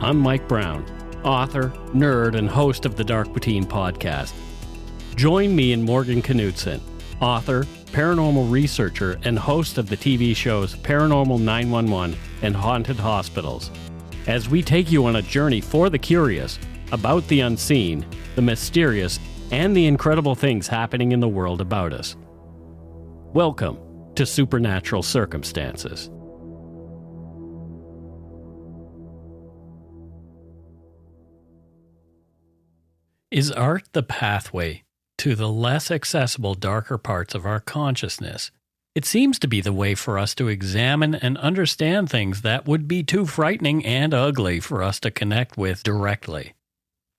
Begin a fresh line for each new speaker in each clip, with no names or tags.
I'm Mike Brown, author, nerd, and host of the Dark Poutine podcast. Join me and Morgan Knudsen, author, paranormal researcher, and host of the TV shows Paranormal 911 and Haunted Hospitals, as we take you on a journey for the curious about the unseen, the mysterious, and the incredible things happening in the world about us. Welcome to Supernatural Circumstances. Is art the pathway to the less accessible, darker parts of our consciousness? It seems to be the way for us to examine and understand things that would be too frightening and ugly for us to connect with directly.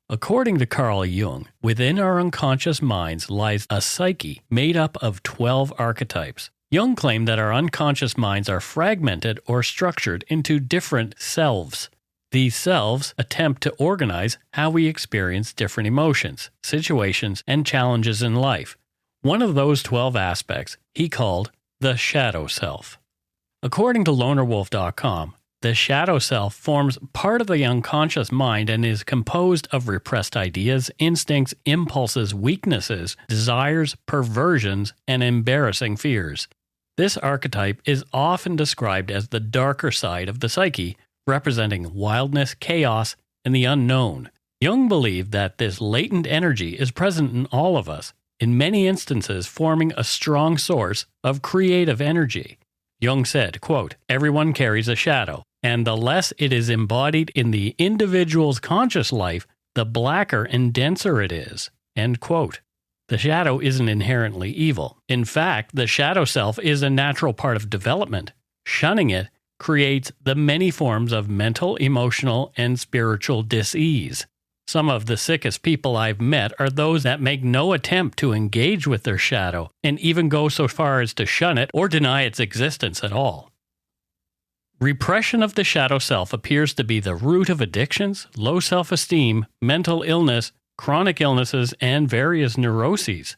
According to Carl Jung, within our unconscious minds lies a psyche made up of 12 archetypes. Jung claimed that our unconscious minds are fragmented or structured into different selves. These selves attempt to organize how we experience different emotions, situations, and challenges in life. One of those 12 aspects he called the shadow self. According to lonerwolf.com, the shadow self forms part of the unconscious mind and is composed of repressed ideas, instincts, impulses, weaknesses, desires, perversions, and embarrassing fears. This archetype is often described as the darker side of the psyche, representing wildness, chaos, and the unknown. Jung believed that this latent energy is present in all of us, in many instances forming a strong source of creative energy. Jung said, quote, "Everyone carries a shadow, and the less it is embodied in the individual's conscious life, the blacker and denser it is." End quote. The shadow isn't inherently evil. In fact, the shadow self is a natural part of development. Shunning it creates the many forms of mental, emotional, and spiritual dis-ease. Some of the sickest people I've met are those that make no attempt to engage with their shadow and even go so far as to shun it or deny its existence at all. Repression of the shadow self appears to be the root of addictions, low self-esteem, mental illness, chronic illnesses, and various neuroses.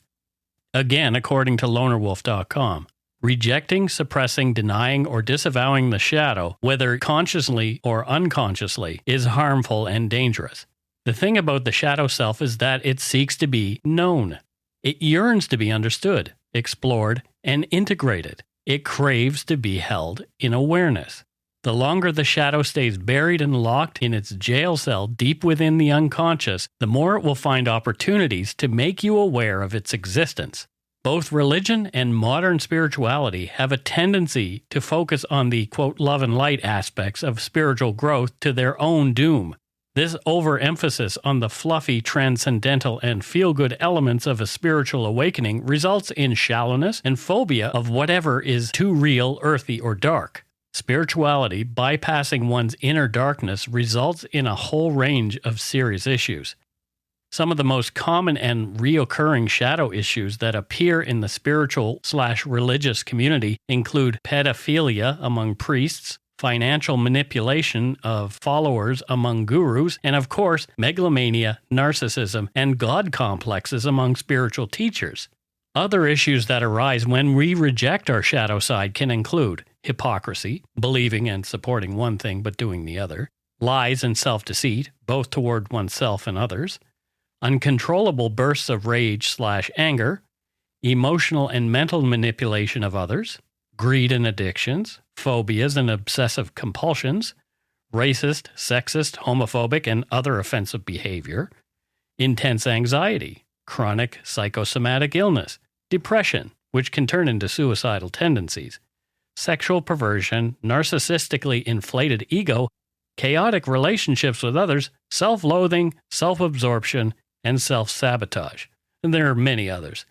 Again, according to lonerwolf.com, rejecting, suppressing, denying, or disavowing the shadow, whether consciously or unconsciously, is harmful and dangerous. The thing about the shadow self is that it seeks to be known. It yearns to be understood, explored, and integrated. It craves to be held in awareness. The longer the shadow stays buried and locked in its jail cell deep within the unconscious, the more it will find opportunities to make you aware of its existence. Both religion and modern spirituality have a tendency to focus on the, quote, love and light aspects of spiritual growth to their own doom. This overemphasis on the fluffy, transcendental, and feel-good elements of a spiritual awakening results in shallowness and phobia of whatever is too real, earthy, or dark. Spirituality, bypassing one's inner darkness, results in a whole range of serious issues. Some of the most common and reoccurring shadow issues that appear in the spiritual/religious community include pedophilia among priests, financial manipulation of followers among gurus, and of course, megalomania, narcissism, and God complexes among spiritual teachers. Other issues that arise when we reject our shadow side can include hypocrisy, believing and supporting one thing but doing the other, lies and self-deceit, both toward oneself and others, uncontrollable bursts of rage/anger, emotional and mental manipulation of others, greed and addictions, phobias and obsessive compulsions, racist, sexist, homophobic, and other offensive behavior, intense anxiety, chronic psychosomatic illness, depression, which can turn into suicidal tendencies, sexual perversion, narcissistically inflated ego, chaotic relationships with others, self-loathing, self-absorption, and self-sabotage. And there are many others.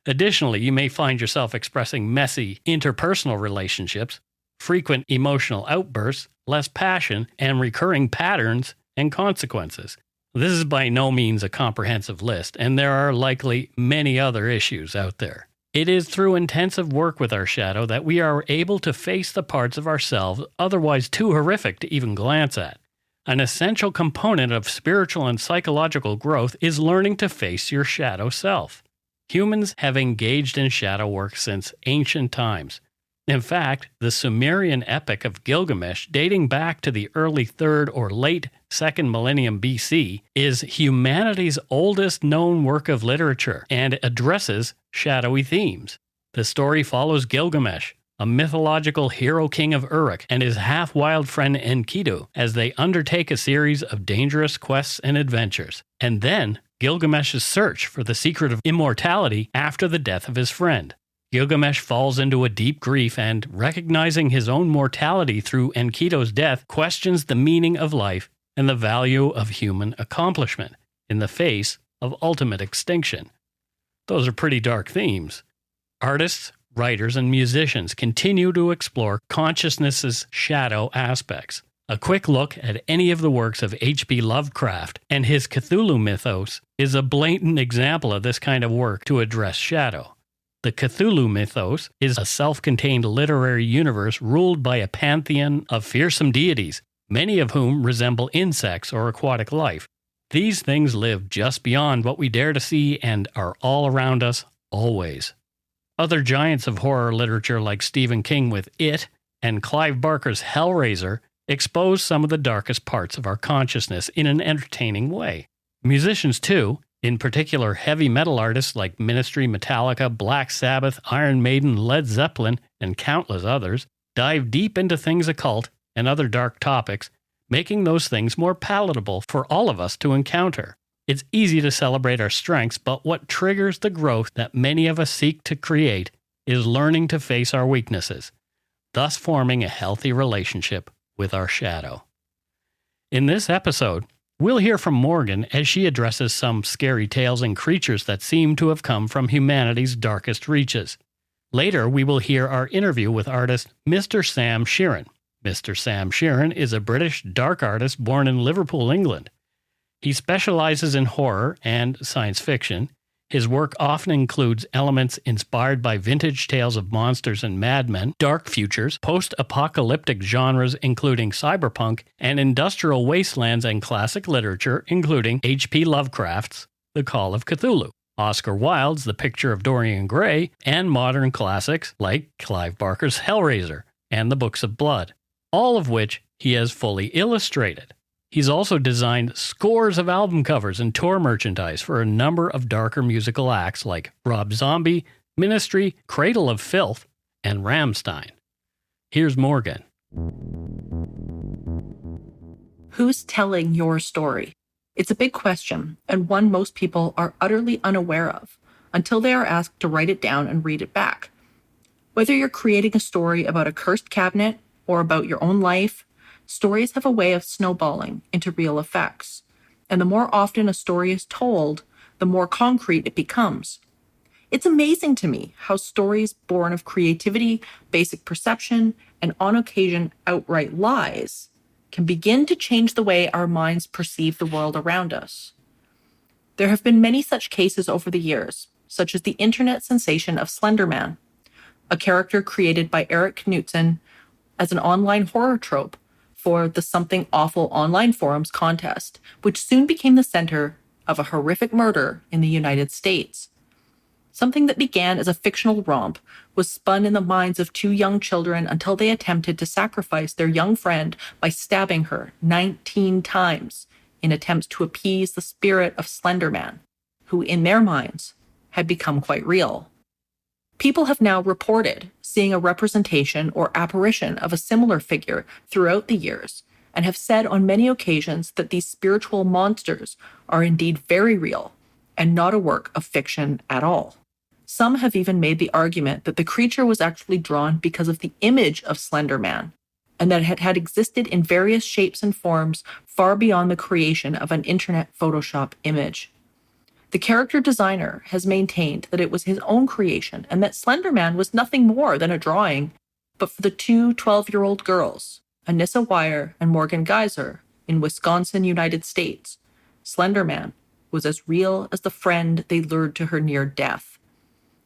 Additionally, you may find yourself expressing messy interpersonal relationships, frequent emotional outbursts, less passion, and recurring patterns and consequences. This is by no means a comprehensive list, and there are likely many other issues out there. It is through intensive work with our shadow that we are able to face the parts of ourselves otherwise too horrific to even glance at. An essential component of spiritual and psychological growth is learning to face your shadow self. Humans have engaged in shadow work since ancient times. In fact, the Sumerian epic of Gilgamesh, dating back to the early 3rd or late 2nd millennium BC, is humanity's oldest known work of literature and addresses shadowy themes. The story follows Gilgamesh, a mythological hero king of Uruk, and his half-wild friend Enkidu as they undertake a series of dangerous quests and adventures. And then, Gilgamesh's search for the secret of immortality after the death of his friend. Gilgamesh falls into a deep grief and, recognizing his own mortality through Enkidu's death, questions the meaning of life and the value of human accomplishment in the face of ultimate extinction. Those are pretty dark themes. Artists, writers, and musicians continue to explore consciousness's shadow aspects. A quick look at any of the works of H.P. Lovecraft and his Cthulhu mythos is a blatant example of this kind of work to address shadow. The Cthulhu mythos is a self-contained literary universe ruled by a pantheon of fearsome deities, many of whom resemble insects or aquatic life. These things live just beyond what we dare to see and are all around us, always. Other giants of horror literature like Stephen King with It and Clive Barker's Hellraiser expose some of the darkest parts of our consciousness in an entertaining way. Musicians too, in particular heavy metal artists like Ministry, Metallica, Black Sabbath, Iron Maiden, Led Zeppelin, and countless others, dive deep into things occult and other dark topics, making those things more palatable for all of us to encounter. It's easy to celebrate our strengths, but what triggers the growth that many of us seek to create is learning to face our weaknesses, thus forming a healthy relationship with our shadow. In this episode, we'll hear from Morgan as she addresses some scary tales and creatures that seem to have come from humanity's darkest reaches. Later, we will hear our interview with artist Mr. Sam Shearon. Mr. Sam Shearon is a British dark artist born in Liverpool, England. He specializes in horror and science fiction. His work often includes elements inspired by vintage tales of monsters and madmen, dark futures, post-apocalyptic genres including cyberpunk, and industrial wastelands and classic literature including H.P. Lovecraft's The Call of Cthulhu, Oscar Wilde's The Picture of Dorian Gray, and modern classics like Clive Barker's Hellraiser and The Books of Blood, all of which he has fully illustrated. He's also designed scores of album covers and tour merchandise for a number of darker musical acts like Rob Zombie, Ministry, Cradle of Filth, and Rammstein. Here's Morgan.
Who's telling your story? It's a big question, and one most people are utterly unaware of until they are asked to write it down and read it back. Whether you're creating a story about a cursed cabinet or about your own life, stories have a way of snowballing into real effects, and the more often a story is told, the more concrete it becomes. It's amazing to me how stories born of creativity, basic perception, and on occasion outright lies can begin to change the way our minds perceive the world around us. There have been many such cases over the years, such as the internet sensation of Slender Man, a character created by Eric Knudsen as an online horror trope for the Something Awful online forums contest, which soon became the center of a horrific murder in the United States. Something that began as a fictional romp was spun in the minds of two young children until they attempted to sacrifice their young friend by stabbing her 19 times in attempts to appease the spirit of Slender Man, who in their minds had become quite real. People have now reported seeing a representation or apparition of a similar figure throughout the years and have said on many occasions that these spiritual monsters are indeed very real and not a work of fiction at all. Some have even made the argument that the creature was actually drawn because of the image of Slender Man and that it had existed in various shapes and forms far beyond the creation of an internet Photoshop image. The character designer has maintained that it was his own creation and that Slender Man was nothing more than a drawing, but for the two 12-year-old girls, Anissa Weier and Morgan Geyser, in Wisconsin, United States, Slender Man was as real as the friend they lured to her near death.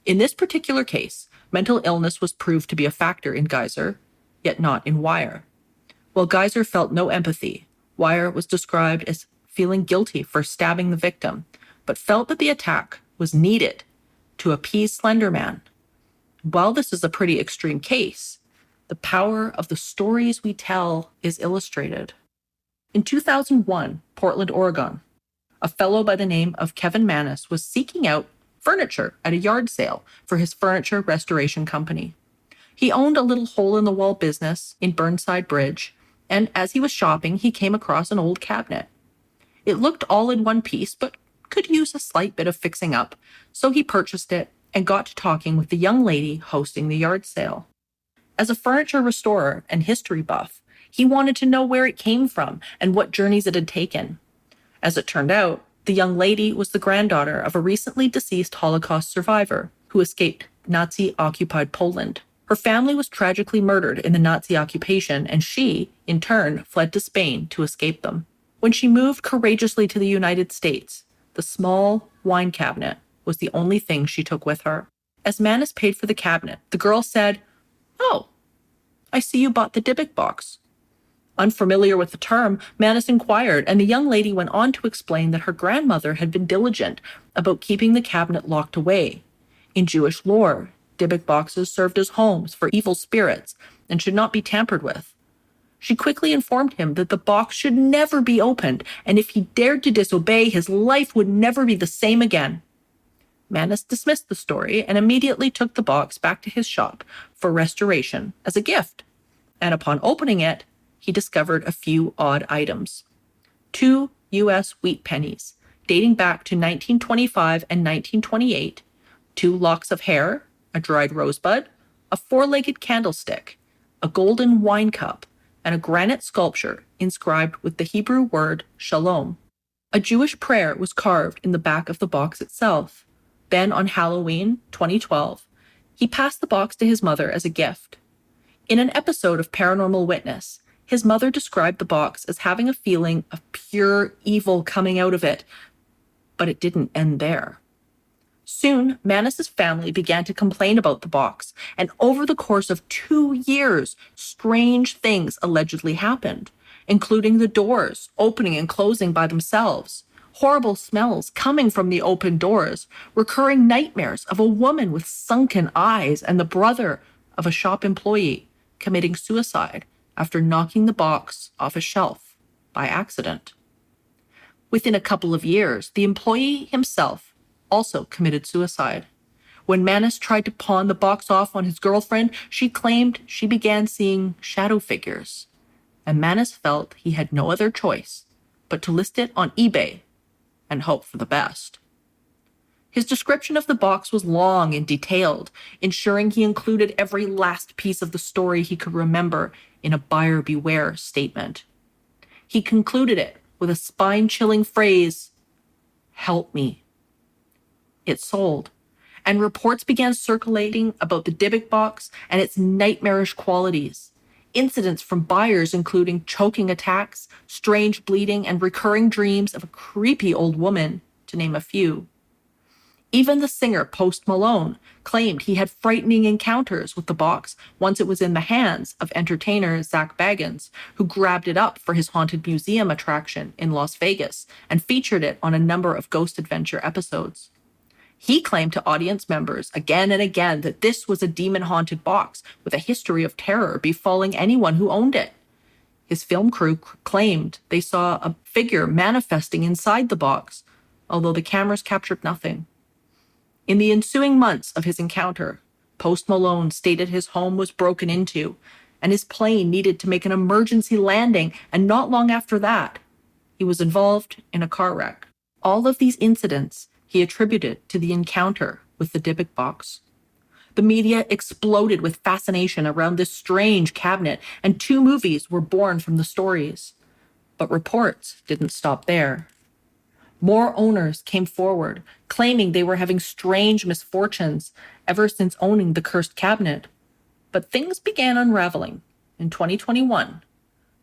In this particular case, mental illness was proved to be a factor in Geyser, yet not in Weier. While Geyser felt no empathy, Weier was described as feeling guilty for stabbing the victim, but felt that the attack was needed to appease Slender Man. While this is a pretty extreme case, the power of the stories we tell is illustrated. In 2001, Portland, Oregon, a fellow by the name of Kevin Mannis was seeking out furniture at a yard sale for his furniture restoration company. He owned a little hole-in-the-wall business in Burnside Bridge, and as he was shopping, he came across an old cabinet. It looked all in one piece, but could use a slight bit of fixing up, so he purchased it and got to talking with the young lady hosting the yard sale. As a furniture restorer and history buff, he wanted to know where it came from and what journeys it had taken. As it turned out, the young lady was the granddaughter of a recently deceased Holocaust survivor who escaped Nazi-occupied Poland. Her family was tragically murdered in the Nazi occupation, and she, in turn, fled to Spain to escape them. When she moved courageously to the United States, the small wine cabinet was the only thing she took with her. As Mannis paid for the cabinet, the girl said, "Oh, I see you bought the Dybbuk box." Unfamiliar with the term, Mannis inquired, and the young lady went on to explain that her grandmother had been diligent about keeping the cabinet locked away. In Jewish lore, Dybbuk boxes served as homes for evil spirits and should not be tampered with. She quickly informed him that the box should never be opened, and if he dared to disobey, his life would never be the same again. Mannis dismissed the story and immediately took the box back to his shop for restoration as a gift. And upon opening it, he discovered a few odd items. 2 U.S. wheat pennies, dating back to 1925 and 1928, 2 locks of hair, a dried rosebud, a 4-legged candlestick, a golden wine cup, and a granite sculpture inscribed with the Hebrew word shalom. A Jewish prayer was carved in the back of the box itself. Then on Halloween 2012, he passed the box to his mother as a gift. In an episode of Paranormal Witness, his mother described the box as having a feeling of pure evil coming out of it, but it didn't end there. Soon, Mannis's family began to complain about the box, and over the course of 2 years, strange things allegedly happened, including the doors opening and closing by themselves, horrible smells coming from the open doors, recurring nightmares of a woman with sunken eyes, and the brother of a shop employee committing suicide after knocking the box off a shelf by accident. Within a couple of years, the employee himself also committed suicide. When Mannis tried to pawn the box off on his girlfriend, she claimed she began seeing shadow figures, and Mannis felt he had no other choice but to list it on eBay and hope for the best. His description of the box was long and detailed, ensuring he included every last piece of the story he could remember in a buyer beware statement. He concluded it with a spine-chilling phrase, "Help me." It sold, and reports began circulating about the Dybbuk box and its nightmarish qualities. Incidents from buyers including choking attacks, strange bleeding, and recurring dreams of a creepy old woman, to name a few. Even the singer Post Malone claimed he had frightening encounters with the box once it was in the hands of entertainer Zach Bagans, who grabbed it up for his haunted museum attraction in Las Vegas and featured it on a number of Ghost Adventure episodes. He claimed to audience members again and again that this was a demon-haunted box with a history of terror befalling anyone who owned it. His film crew claimed they saw a figure manifesting inside the box, although the cameras captured nothing. In the ensuing months of his encounter, Post Malone stated his home was broken into, and his plane needed to make an emergency landing, and not long after that, he was involved in a car wreck. All of these incidents he attributed to the encounter with the Dybbuk box. The media exploded with fascination around this strange cabinet, and 2 movies were born from the stories. But reports didn't stop there. More owners came forward, claiming they were having strange misfortunes ever since owning the cursed cabinet. But things began unraveling in 2021,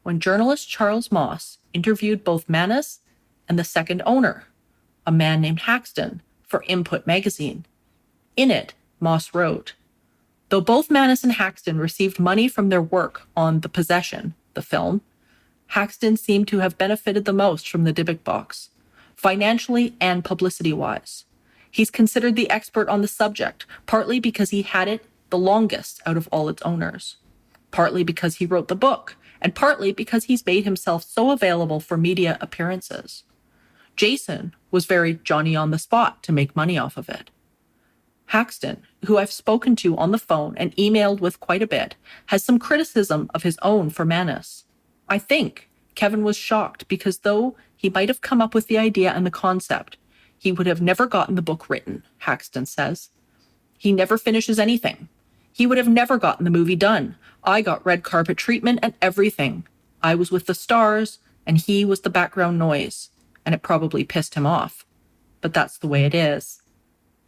when journalist Charles Moss interviewed both Mannis and the second owner, a man named Haxton, for Input magazine. In it, Moss wrote, "Though both Mannis and Haxton received money from their work on The Possession, the film, Haxton seemed to have benefited the most from the Dybbuk box, financially and publicity-wise. He's considered the expert on the subject, partly because he had it the longest out of all its owners, partly because he wrote the book and partly because he's made himself so available for media appearances. Jason was very Johnny on the spot to make money off of it. Haxton, who I've spoken to on the phone and emailed with quite a bit, has some criticism of his own for Manus. I think Kevin was shocked because though he might have come up with the idea and the concept, he would have never gotten the book written, Haxton says. He never finishes anything. He would have never gotten the movie done. I got red carpet treatment and everything. I was with the stars, and he was the background noise, and it probably pissed him off. But that's the way it is.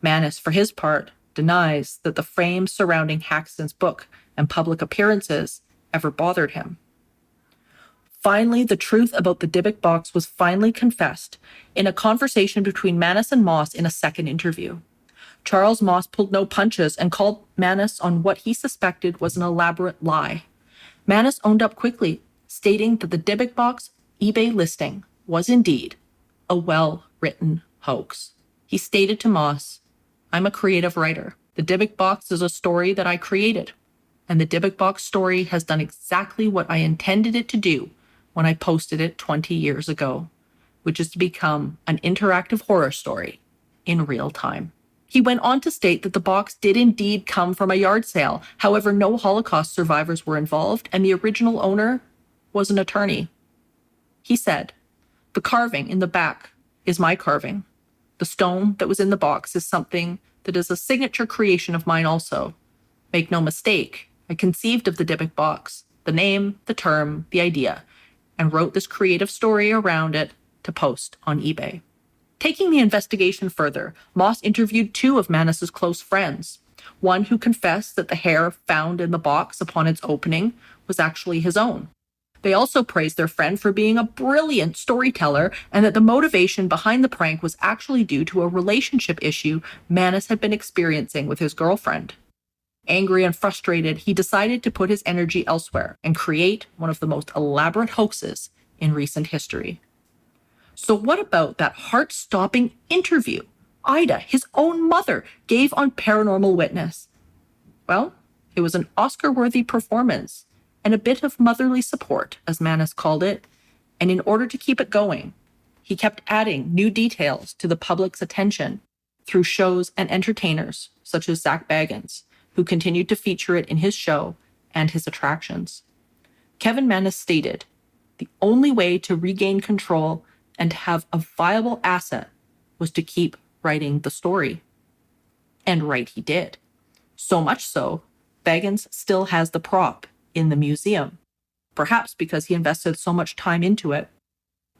Manus, for his part, denies that the frame surrounding Haxton's book and public appearances ever bothered him. Finally, the truth about the Dybbuk box was finally confessed in a conversation between Manus and Moss in a second interview. Charles Moss pulled no punches and called Manus on what he suspected was an elaborate lie. Manus owned up quickly, stating that the Dybbuk box eBay listing was indeed a well-written hoax. He stated to Moss, "I'm a creative writer. The Dybbuk box is a story that I created, and the Dybbuk box story has done exactly what I intended it to do when I posted it 20 years ago, which is to become an interactive horror story in real time." He went on to state that the box did indeed come from a yard sale. However, no Holocaust survivors were involved, and the original owner was an attorney. He said, "The carving in the back is my carving. The stone that was in the box is something that is a signature creation of mine also. Make no mistake, I conceived of the Dybbuk box, the name, the term, the idea, and wrote this creative story around it to post on eBay." Taking the investigation further, Moss interviewed two of Manus's close friends, one who confessed that the hair found in the box upon its opening was actually his own. They also praised their friend for being a brilliant storyteller and that the motivation behind the prank was actually due to a relationship issue Manus had been experiencing with his girlfriend. Angry and frustrated, he decided to put his energy elsewhere and create one of the most elaborate hoaxes in recent history. So what about that heart-stopping interview Ida, his own mother, gave on Paranormal Witness? Well, it was an Oscar-worthy performance and a bit of motherly support, as Manus called it, and in order to keep it going, he kept adding new details to the public's attention through shows and entertainers such as Zach Baggins, who continued to feature it in his show and his attractions. Kevin Manus stated, "The only way to regain control and have a viable asset was to keep writing the story." And write he did. So much so, Baggins still has the prop in the museum, perhaps because he invested so much time into it.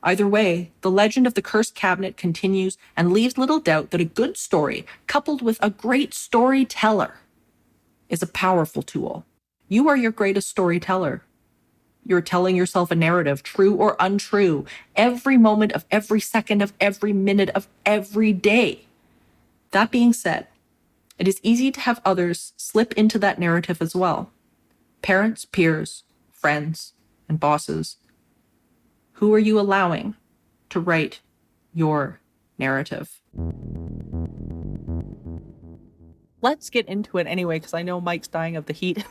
Either way, the legend of the cursed cabinet continues and leaves little doubt that a good story, coupled with a great storyteller, is a powerful tool. You are your greatest storyteller. You're telling yourself a narrative, true or untrue, every moment of every second of every minute of every day. That being said, it is easy to have others slip into that narrative as well. Parents, peers, friends, and bosses. Who are you allowing to write your narrative? Let's get into it anyway, because I know Mike's dying of the heat.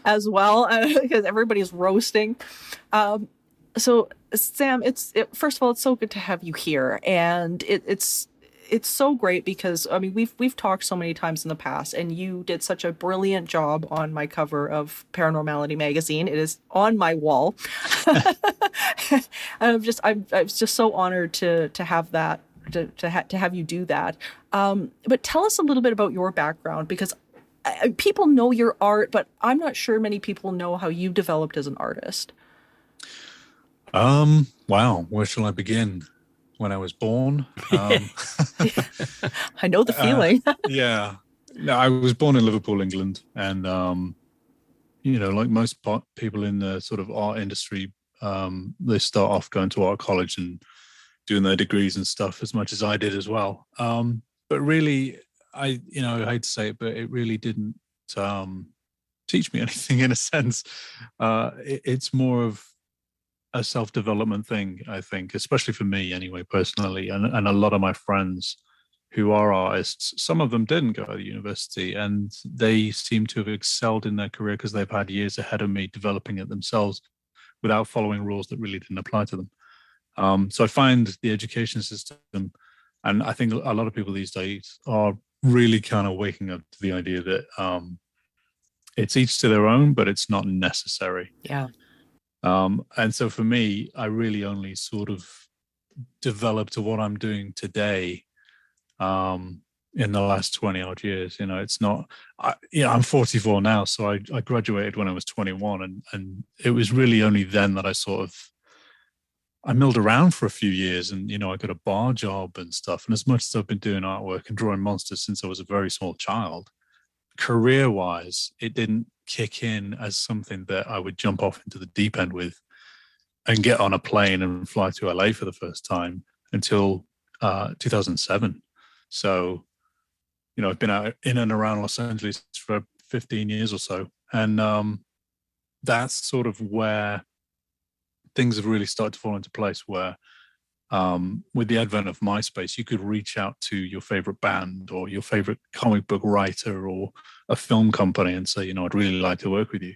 As well, because everybody's roasting. So Sam, first of all, it's so good to have you here, and it's so great because I mean we've talked so many times in the past, and you did such a brilliant job on my cover of Paranormality magazine. It is on my wall. I'm just so honored to have that to have you do that. But tell us a little bit about your background, because people know your art, but I'm not sure many people know how you developed as an artist.
Wow, where shall I begin? When I was born?
I know the feeling.
Yeah. No, I was born in Liverpool, England, and like most people in the sort of art industry, they start off going to art college and doing their degrees and stuff, as much as I did as well. But really, I hate to say it, but it really didn't teach me anything in a sense. It's more of a self-development thing, I think, especially for me anyway, personally, and a lot of my friends who are artists. Some of them didn't go to university, and they seem to have excelled in their career because they've had years ahead of me developing it themselves without following rules that really didn't apply to them. So I find the education system, and I think a lot of people these days are really kind of waking up to the idea that it's each to their own, but it's not necessary.
Yeah.
And so for me, I really only sort of developed to what I'm doing today in the last 20 odd years. It's not, I'm 44 now, so I graduated when I was 21, and it was really only then that I milled around for a few years, and I got a bar job and stuff. And as much as I've been doing artwork and drawing monsters since I was a very small child, career-wise, it didn't kick in as something that I would jump off into the deep end with and get on a plane and fly to LA for the first time until 2007. So, I've been out in and around Los Angeles for 15 years or so. And that's sort of where things have really started to fall into place, where with the advent of MySpace, you could reach out to your favorite band or your favorite comic book writer or a film company and say, I'd really like to work with you.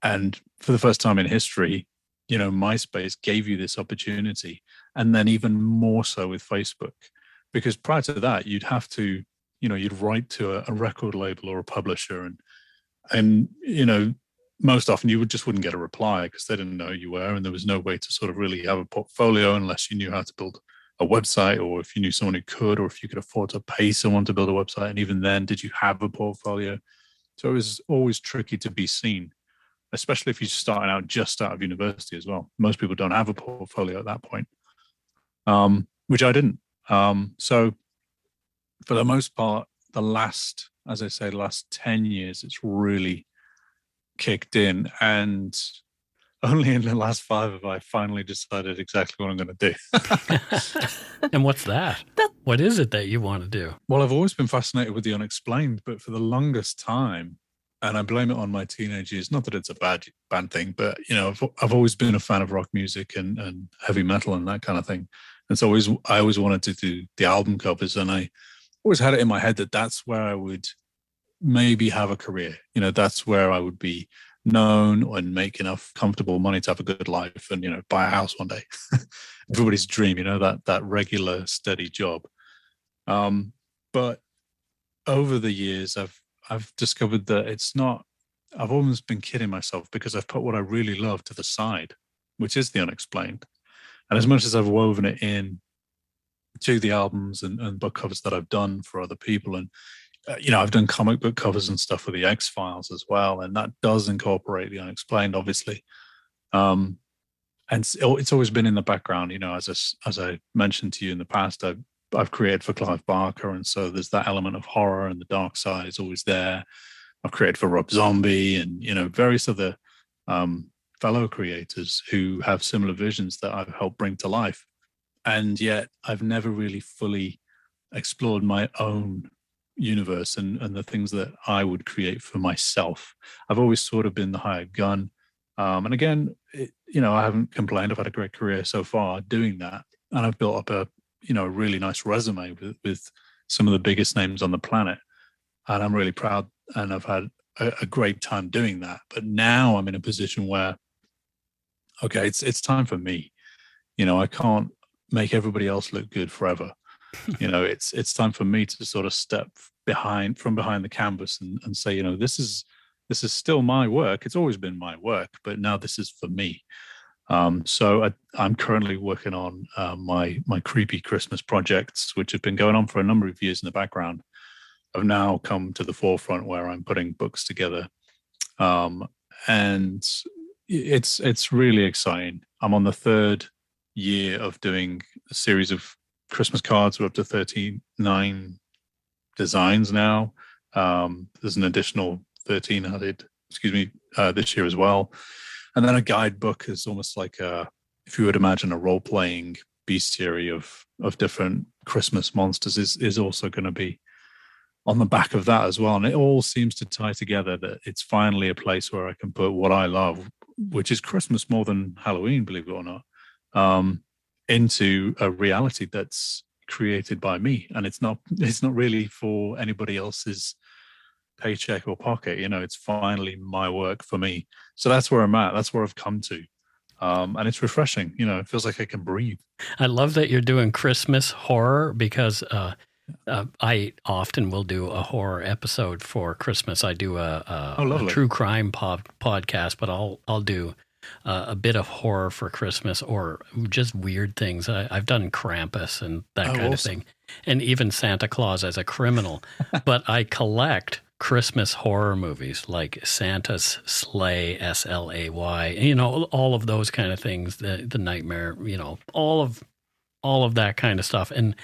And for the first time in history, MySpace gave you this opportunity, and then even more so with Facebook, because prior to that, you'd have to, you'd write to a record label or a publisher, and most often you wouldn't get a reply because they didn't know who you were, and there was no way to sort of really have a portfolio unless you knew how to build a website, or if you knew someone who could, or if you could afford to pay someone to build a website. And even then, did you have a portfolio? So it was always tricky to be seen, especially if you're starting out just out of university as well. Most people don't have a portfolio at that point, which I didn't. So for the most part, the last 10 years, it's really kicked in, and only in the last 5 have I finally decided exactly what I'm going to do.
And what's that? What is it that you want to do?
Well, I've always been fascinated with the unexplained, but for the longest time, and I blame it on my teenage years, not that it's a bad thing, but I've always been a fan of rock music and heavy metal and that kind of thing. And so I always wanted to do the album covers, and I always had it in my head that that's where I would maybe have a career. That's where I would be known and make enough comfortable money to have a good life and, buy a house one day. Everybody's dream, that regular, steady job. But over the years, I've discovered that it's not, I've almost been kidding myself, because I've put what I really love to the side, which is the unexplained. And as much as I've woven it in to the albums and book covers that I've done for other people, and I've done comic book covers and stuff for the X-Files as well, and that does incorporate the unexplained, obviously. And it's always been in the background, as I mentioned to you in the past, I've created for Clive Barker, and so there's that element of horror, and the dark side is always there. I've created for Rob Zombie and, various other fellow creators who have similar visions that I've helped bring to life. And yet I've never really fully explored my own universe and the things that I would create for myself. I've always sort of been the hired gun. And again, I haven't complained. I've had a great career so far doing that. And I've built up a really nice resume with some of the biggest names on the planet. And I'm really proud, and I've had a great time doing that. But now I'm in a position where, okay, it's time for me. I can't make everybody else look good forever. It's time for me to sort of step from behind the canvas and say, this is still my work. It's always been my work, but now this is for me. So I'm currently working on my creepy Christmas projects, which have been going on for a number of years in the background. I've now come to the forefront where I'm putting books together, and it's really exciting. I'm on the 3rd year of doing a series of Christmas cards. We're up to 39 designs now. There's an additional 13 added, this year as well. And then a guidebook is almost like if you would imagine a role-playing bestiary of different Christmas monsters is also going to be on the back of that as well. And it all seems to tie together that it's finally a place where I can put what I love, which is Christmas more than Halloween, believe it or not, into a reality that's created by me, and it's not really for anybody else's paycheck or pocket. It's finally my work for me. So that's where I'm at. That's where I've come to. And it's refreshing. It feels like I can breathe.
I love that you're doing Christmas horror, because I often will do a horror episode for Christmas. I do a true crime podcast, but I'll do a bit of horror for Christmas, or just weird things. I've done Krampus and that kind of thing, and even Santa Claus as a criminal. But I collect Christmas horror movies like Santa's Slay, SLAY, all of those kind of things, the Nightmare, all of that kind of stuff. And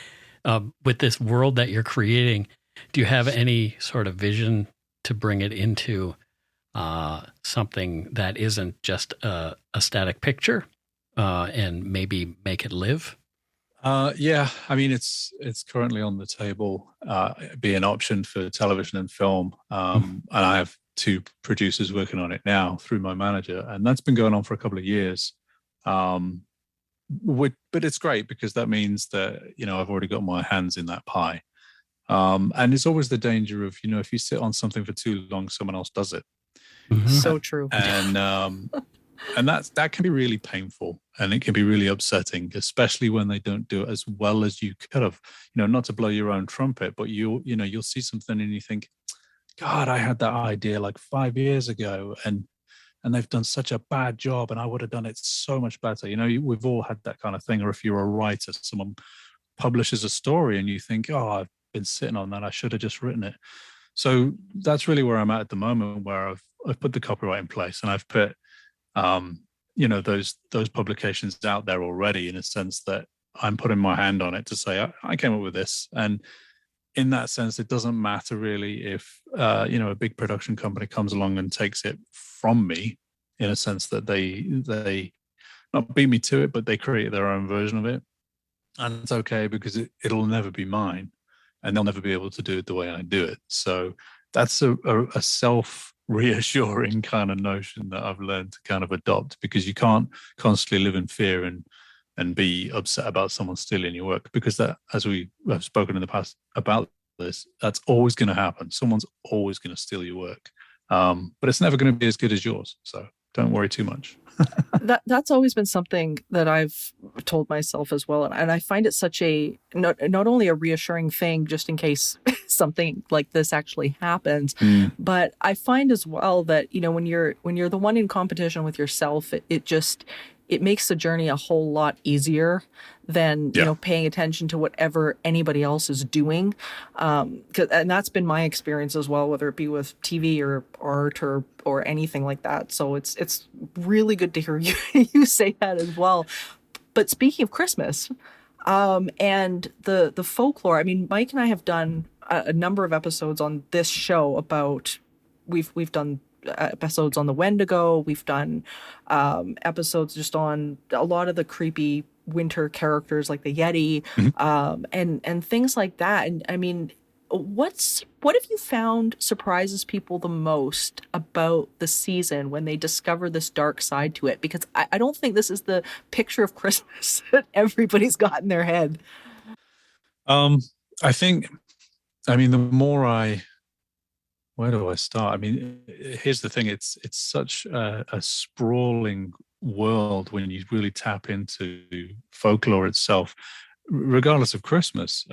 with this world that you're creating, do you have any sort of vision to bring it into something that isn't just a static picture, and maybe make it live?
Yeah, I mean, it's currently on the table, be an option for television and film. And I have 2 producers working on it now through my manager, and that's been going on for a couple of years. But it's great, because that means that, I've already got my hands in that pie. And it's always the danger of, if you sit on something for too long, someone else does it.
Mm-hmm. So true.
And that can be really painful, and it can be really upsetting, especially when they don't do it as well as you could have. Not to blow your own trumpet, but you'll see something and you think, God, I had that idea like 5 years ago, and they've done such a bad job, and I would have done it so much better. We've all had that kind of thing. Or if you're a writer, someone publishes a story and you think, oh, I've been sitting on that, I should have just written it. So that's really where I'm at the moment, where I've put the copyright in place, and I've put those publications out there already, in a sense that I'm putting my hand on it to say I came up with this. And in that sense, it doesn't matter really if a big production company comes along and takes it from me, in a sense that they not beat me to it, but they create their own version of it, and it's okay, because it'll never be mine, and they'll never be able to do it the way I do it. So that's a self-reassuring kind of notion that I've learned to kind of adopt, because you can't constantly live in fear and be upset about someone stealing your work, because that, as we have spoken in the past about this, that's always going to happen. Someone's always going to steal your work, but it's never going to be as good as yours. So don't worry too much.
That's always been something that I've told myself as well, and I find it such a not only a reassuring thing, just in case something like this actually happens, but I find as well that when you're the one in competition with yourself, it makes the journey a whole lot easier than paying attention to whatever anybody else is doing, and that's been my experience as well, whether it be with TV or art or anything like that. So it's really good to hear you say that as well. But speaking of Christmas, and the folklore, I mean, Mike and I have done a number of episodes on this show about we've done episodes on the Wendigo. We've done episodes just on a lot of the creepy winter characters like the Yeti, and things like that. And I mean, what have you found surprises people the most about the season when they discover this dark side to it? Because I don't think this is the picture of Christmas that everybody's got in their head.
I think, I mean, the more where do I start? I mean, here's the thing. It's such a sprawling world when you really tap into folklore itself, regardless of Christmas.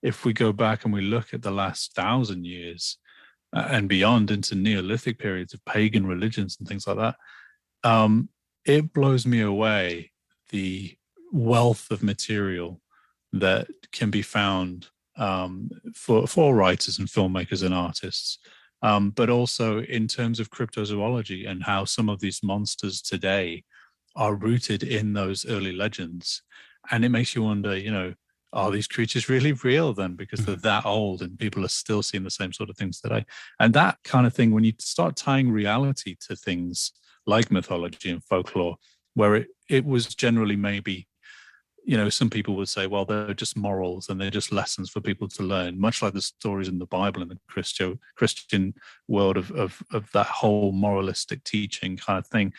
If we go back and we look at the last 1,000 years and beyond into Neolithic periods of pagan religions and things like that, it blows me away the wealth of material that can be found for writers and filmmakers and artists, but also in terms of cryptozoology and how some of these monsters today are rooted in those early legends. And it makes you wonder, are these creatures really real then, because they're that old and people are still seeing the same sort of things today? And that kind of thing, when you start tying reality to things like mythology and folklore, where it was generally maybe, some people would say, well, they're just morals and they're just lessons for people to learn, much like the stories in the Bible and the Christian world of that whole moralistic teaching kind of thing.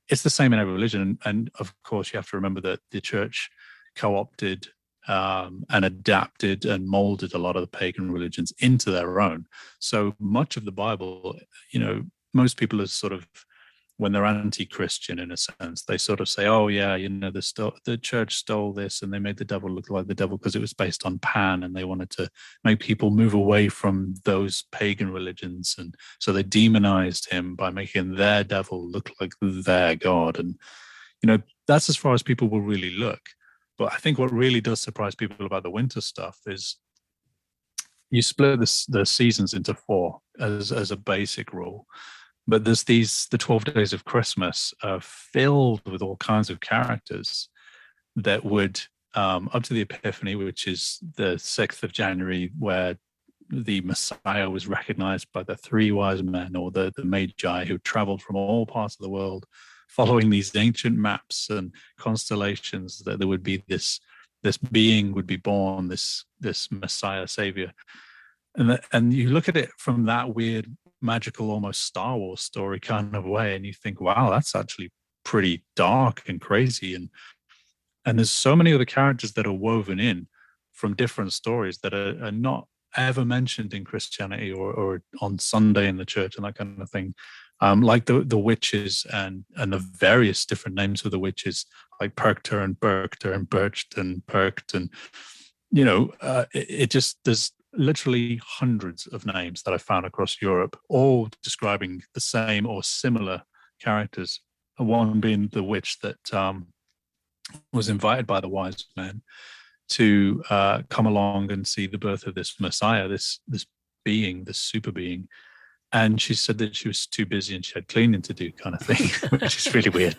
It's the same in every religion. And of course, you have to remember that the church co-opted and adapted and molded a lot of the pagan religions into their own. So much of the Bible, most people are sort of, when they're anti-Christian in a sense, they sort of say, oh yeah, the church stole this and they made the devil look like the devil because it was based on Pan, and they wanted to make people move away from those pagan religions. And so they demonized him by making their devil look like their God. And, that's as far as people will really look. But I think what really does surprise people about the winter stuff is you split the seasons into 4 as a basic rule. But there's the 12 days of Christmas are filled with all kinds of characters that would, up to the Epiphany, which is the 6th of January, where the Messiah was recognized by the 3 wise men, or the Magi, who traveled from all parts of the world, following these ancient maps and constellations, that there would be this being would be born, this Messiah Savior. And you look at it from that weird, magical, almost Star Wars story kind of way, and you think, wow, that's actually pretty dark and crazy. And there's so many other characters that are woven in from different stories that are not ever mentioned in Christianity or on Sunday in the church and that kind of thing. Like the witches and the various different names of the witches, like Perkter and Berkter and Bircht and Perkt. And, it just, there's literally hundreds of names that I found across Europe, all describing the same or similar characters. One being the witch that was invited by the wise men to come along and see the birth of this Messiah, this being, this super being. And she said that she was too busy and she had cleaning to do, kind of thing, which is really weird.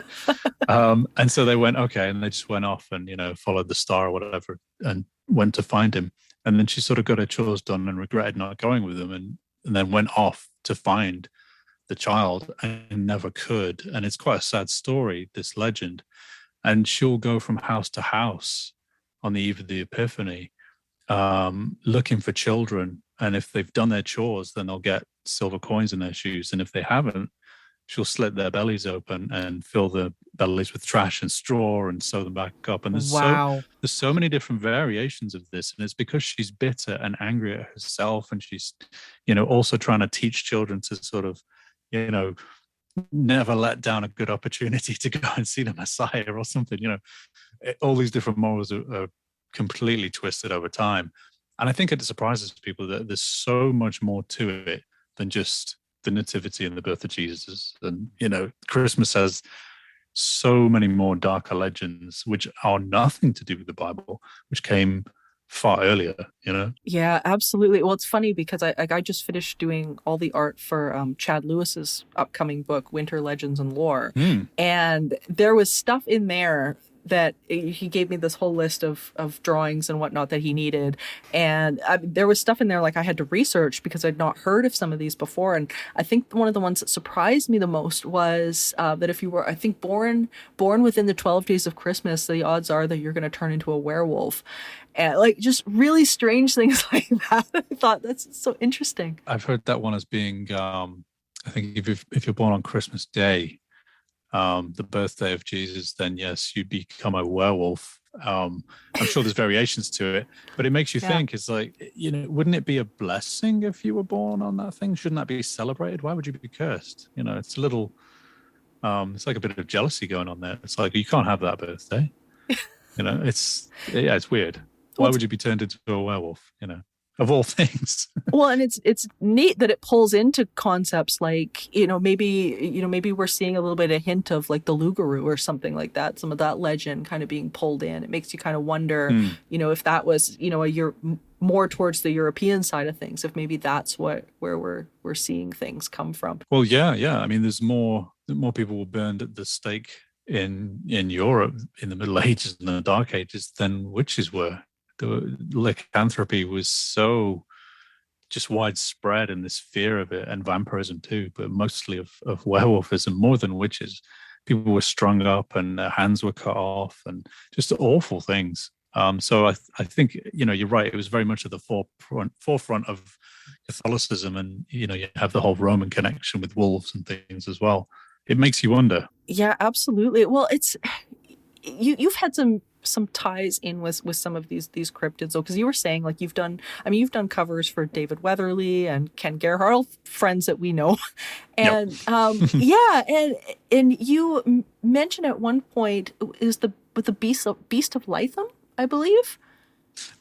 And so they went, okay, and they just went off and, followed the star or whatever and went to find him. And then she sort of got her chores done and regretted not going with them, and then went off to find the child and never could. And it's quite a sad story, this legend. And she'll go from house to house on the eve of the Epiphany, looking for children. And if they've done their chores, then they'll get silver coins in their shoes. And if they haven't, she'll slit their bellies open and fill the bellies with trash and straw and sew them back up. And there's so many different variations of this. And it's because she's bitter and angry at herself. And she's, also trying to teach children to sort of, never let down a good opportunity to go and see the Messiah or something. All these different morals are completely twisted over time. And I think it surprises people that there's so much more to it than just the nativity and the birth of Jesus. And, Christmas has so many more darker legends, which are nothing to do with the Bible, which came far earlier,
Yeah, absolutely. Well, it's funny because I just finished doing all the art for Chad Lewis's upcoming book, Winter Legends and Lore. And there was stuff in there that he gave me this whole list of drawings and whatnot that he needed. And there was stuff in there like I had to research because I'd not heard of some of these before. And I think one of the ones that surprised me the most was that if you were, I think, born within the 12 days of Christmas, the odds are that you're going to turn into a werewolf. And just really strange things like that. I thought that's so interesting.
I've heard that one as being, I think if you're born on Christmas Day, the birthday of Jesus, then yes, you become a werewolf. I'm sure there's variations to it, but it makes you think, it's like, wouldn't it be a blessing if you were born on that thing? Shouldn't that be celebrated? Why would you be cursed? It's a little, it's like a bit of jealousy going on there. It's like, you can't have that birthday. It's weird. Why would you be turned into a werewolf, of all things?
Well, and it's neat that it pulls into concepts like, maybe we're seeing a little bit of hint of like the Lugaroo or something like that, some of that legend kind of being pulled in. It makes you kind of wonder, if that was, more towards the European side of things, if maybe that's where we're seeing things come from.
Well, yeah. I mean, there's more people were burned at the stake in Europe in the Middle Ages and the Dark Ages than witches were. The lycanthropy was so just widespread, and this fear of it, and vampirism too, but mostly of werewolfism more than witches. People were strung up and their hands were cut off and just awful things. So I think, you're right. It was very much at the forefront of Catholicism, and, you have the whole Roman connection with wolves and things as well. It makes you wonder.
Yeah, absolutely. Well, you've had some
some ties in with some of these cryptids, though, because you were saying like you've done covers for David Weatherly and Ken Gerhard, all friends that we know.
Yep.
And yeah, and you mentioned at one point is the beast of Lytham, I believe.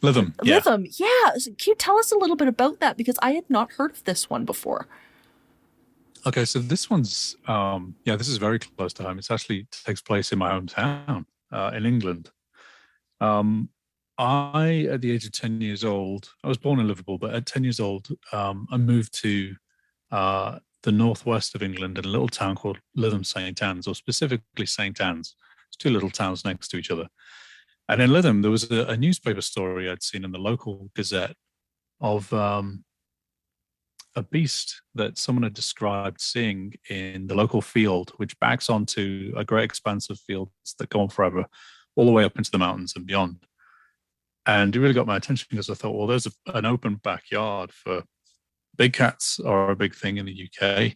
Lytham, yeah.
Lytham, yeah. So can you tell us a little bit about that, because I had not heard of this one before?
Okay, so this one's this is very close to home. It actually takes place in my hometown in England. I, at the age of 10 years old, I was born in Liverpool, but at 10 years old, I moved to the northwest of England in a little town called Lytham St. Anne's, or specifically St. Anne's. It's two little towns next to each other. And in Lytham, there was a newspaper story I'd seen in the local gazette of a beast that someone had described seeing in the local field, which backs onto a great expanse of fields that go on forever, all the way up into the mountains and beyond. And it really got my attention because I thought, well, there's an open backyard for big cats are a big thing in the UK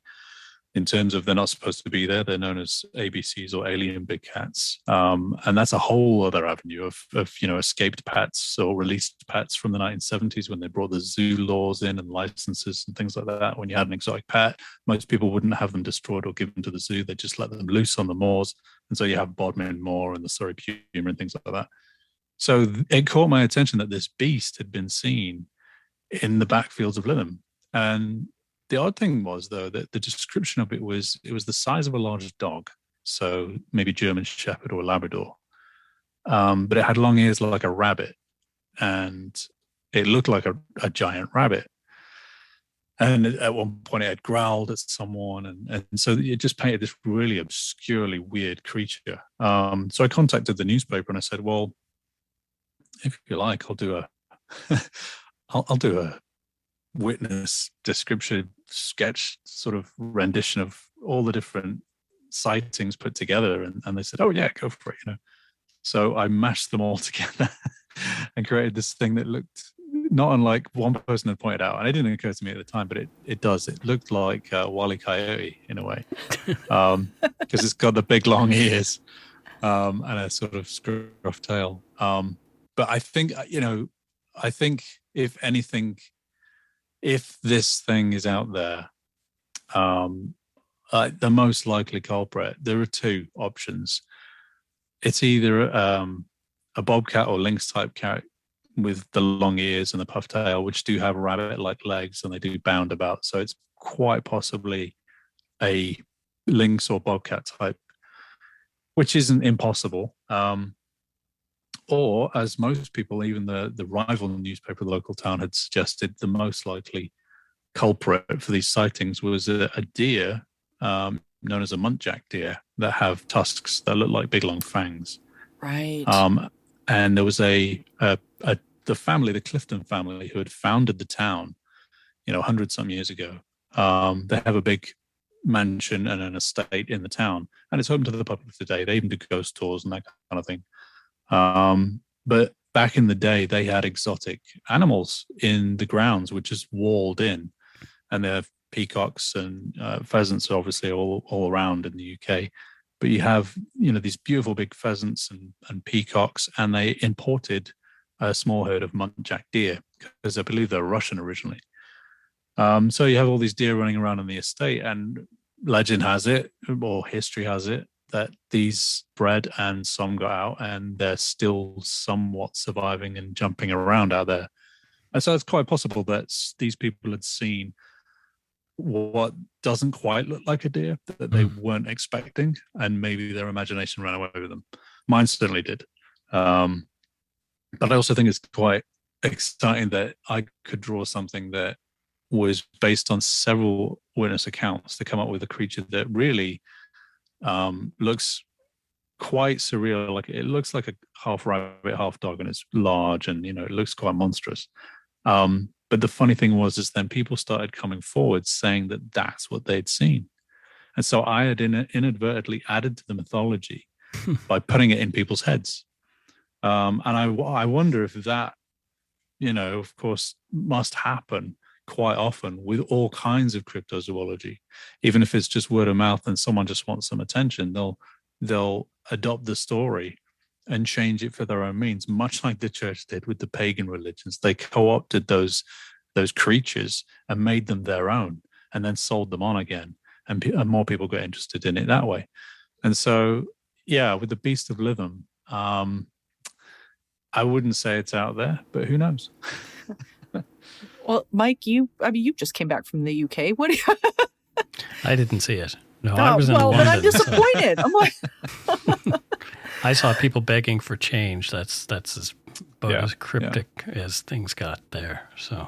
in terms of they're not supposed to be there. They're known as ABCs or alien big cats. And that's a whole other avenue of escaped pets or released pets from the 1970s when they brought the zoo laws in and licenses and things like that. When you had an exotic pet, most people wouldn't have them destroyed or given to the zoo. They just let them loose on the moors. And so you have Bodmin Moor and the Surrey Puma and things like that. So it caught my attention that this beast had been seen in the backfields of Lytham. And the odd thing was, though, that the description of it was the size of a large dog, so maybe German Shepherd or Labrador. But it had long ears like a rabbit, and it looked like a giant rabbit. And at one point it had growled at someone, and so it just painted this really obscurely weird creature. So I contacted the newspaper and I said, well, if you like, I'll do a witness description sketch sort of rendition of all the different sightings put together, and they said, oh yeah, go for it, So I mashed them all together and created this thing that looked not unlike one person had pointed out, and it didn't occur to me at the time, but it does. It looked like Wile E. Coyote in a way, because it's got the big long ears and a sort of scruff tail. But I think if anything, if this thing is out there, the most likely culprit, there are two options. It's either a bobcat or lynx type cat with the long ears and the puff tail, which do have rabbit-like legs and they do bound about. So it's quite possibly a lynx or bobcat type, which isn't impossible. Or, as most people, even the rival newspaper of the local town had suggested, the most likely culprit for these sightings was a deer known as a muntjac deer that have tusks that look like big long fangs.
Right.
And there was the family, the Clifton family, who had founded the town, 100-some years ago. They have a big mansion and an estate in the town, and it's open to the public today. They even do ghost tours and that kind of thing. But back in the day, they had exotic animals in the grounds, which is walled in, and they have peacocks and pheasants, obviously all around in the UK. But you have, these beautiful big pheasants and peacocks, and they imported a small herd of muntjac deer because I believe they're Russian originally. So you have all these deer running around on the estate, and legend has it, or history has it, that these bred and some got out, and they're still somewhat surviving and jumping around out there. And so it's quite possible that these people had seen what doesn't quite look like a deer that they weren't expecting, and maybe their imagination ran away with them. Mine certainly did. But I also think it's quite exciting that I could draw something that was based on several witness accounts to come up with a creature that really looks quite surreal. Like, it looks like a half rabbit, half dog, and it's large, and it looks quite monstrous. But the funny thing is then people started coming forward saying that that's what they'd seen. And so I had inadvertently added to the mythology by putting it in people's heads. And I wonder if that, of course, must happen quite often with all kinds of cryptozoology. Even if it's just word of mouth and someone just wants some attention, they'll adopt the story and change it for their own means, much like the church did with the pagan religions. They co-opted those creatures and made them their own, and then sold them on again, and more people got interested in it that way. And so, yeah, with the Beast of Lytham, I wouldn't say it's out there, but who knows?
Well, Mike, you just came back from the UK. What do you?
I didn't see it. No, I was in
well,
London.
but I'm disappointed. I'm like,
I saw people begging for change. That's as cryptic as things got there. So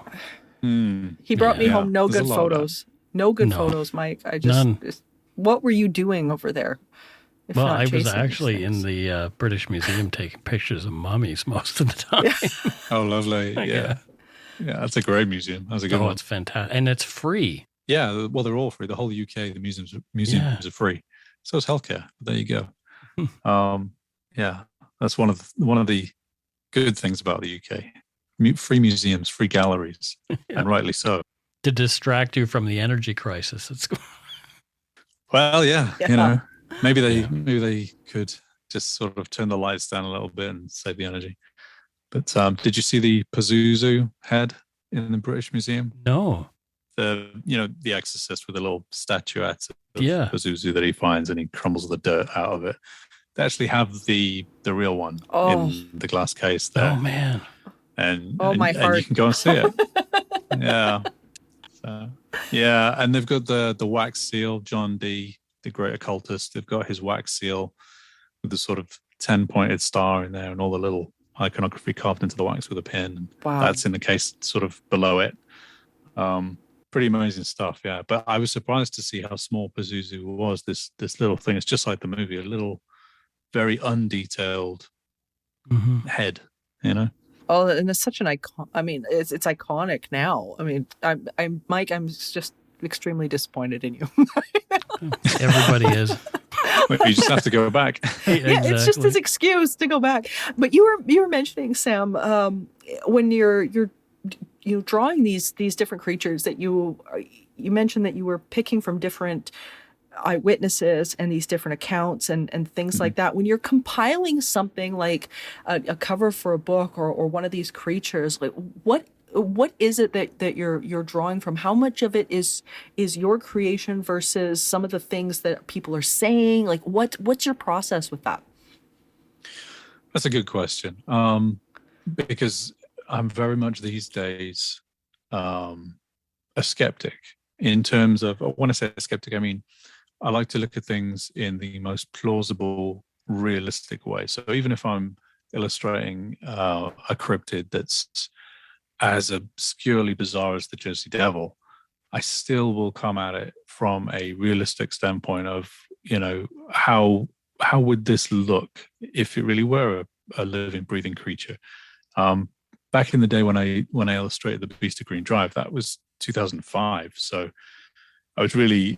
he brought me home no
There's
good
a lot of that.
photos. No good photos, Mike. I just
None.
What were you doing over there? if
Well,
not
I was
chasing these
actually in
things?
the British Museum taking pictures of mummies most of the time.
Oh, lovely. Yeah. Yeah, that's a great museum. That's a good
Oh,
one.
it's fantastic. And it's free.
Yeah, well, they're all free. The whole UK, the museums are free. So is healthcare. There you go. Yeah, that's one of the good things about the UK. Free museums, free galleries, and rightly so.
To distract you from the energy crisis. It's
Well, yeah, you know, maybe
Yeah.
they could just sort of turn the lights down a little bit and save the energy. But did you see the Pazuzu head in the British Museum?
no.
The Exorcist with a little statuette of
Yeah.
Pazuzu that he finds, and he crumbles the dirt out of it. They actually have the real one in the glass case there.
Oh man.
And
my
and
heart.
you can go and see it. Yeah. So, yeah, and they've got the wax seal, John Dee, the great occultist. They've got his wax seal with the sort of 10-pointed star in there, and all the little iconography carved into the wax with a pin.
Wow.
That's in the case sort of below it. Pretty amazing stuff, yeah. But I was surprised to see how small Pazuzu was. This little thing. It's just like the movie, a little, very undetailed head. You know.
Oh, and it's such an icon. I mean, it's iconic now. I mean, I'm Mike. I'm just extremely disappointed in you.
Everybody is.
You just have to go back.
Yeah, it's just his excuse to go back. But you were mentioning, Sam, when you're drawing these different creatures that you mentioned that you were picking from different eyewitnesses and these different accounts and things like that. When you're compiling something like a cover for a book or one of these creatures, like what is it that you're drawing from? How much of it is your creation versus some of the things that people are saying? Like what's your process with that?
That's a good question. Because I'm very much these days a skeptic in terms of, when I say a skeptic, I mean, I like to look at things in the most plausible, realistic way. So even if I'm illustrating a cryptid that's as obscurely bizarre as the Jersey Devil, I still will come at it from a realistic standpoint of, how would this look if it really were a living, breathing creature? Back in the day when I illustrated the Beast of Green Drive, that was 2005. So I was really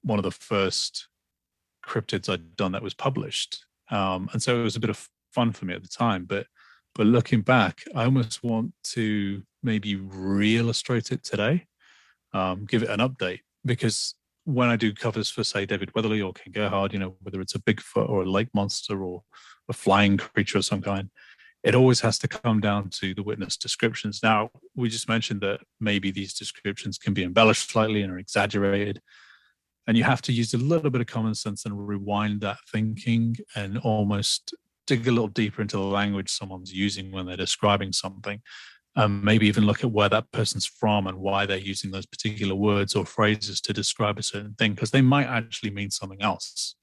one of the first cryptids I'd done that was published. And so it was a bit of fun for me at the time. But looking back, I almost want to maybe re-illustrate it today, give it an update. Because when I do covers for, say, David Weatherly or Ken Gerhard, whether it's a Bigfoot or a lake monster or a flying creature of some kind, it always has to come down to the witness descriptions. Now, we just mentioned that maybe these descriptions can be embellished slightly and are exaggerated. And you have to use a little bit of common sense and rewind that thinking and almost dig a little deeper into the language someone's using when they're describing something. Maybe even look at where that person's from and why they're using those particular words or phrases to describe a certain thing, because they might actually mean something else.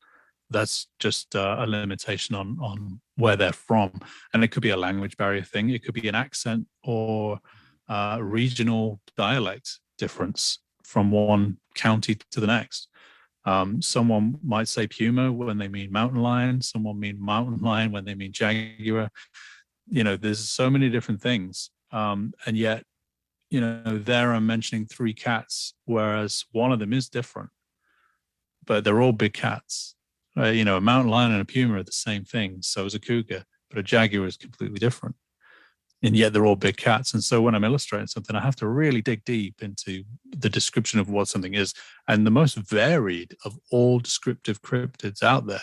That's just a limitation on where they're from. And it could be a language barrier thing. It could be an accent or regional dialect difference from one county to the next. Someone might say puma when they mean mountain lion. Someone mean mountain lion when they mean jaguar. There's so many different things. And yet, there I'm mentioning 3 cats, whereas one of them is different. But they're all big cats. A mountain lion and a puma are the same thing. So is a cougar, but a jaguar is completely different. And yet they're all big cats. And so when I'm illustrating something, I have to really dig deep into the description of what something is. And the most varied of all descriptive cryptids out there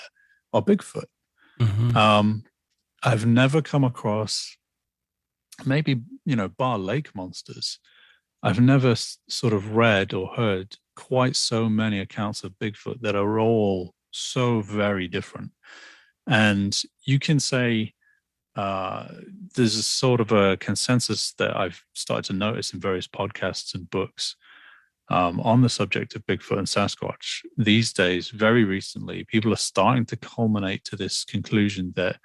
are Bigfoot. I've never come across, maybe, bar lake monsters, I've never sort of read or heard quite so many accounts of Bigfoot that are all so very different. And you can say there's a sort of a consensus that I've started to notice in various podcasts and books on the subject of Bigfoot and Sasquatch. These days, very recently, people are starting to culminate to this conclusion that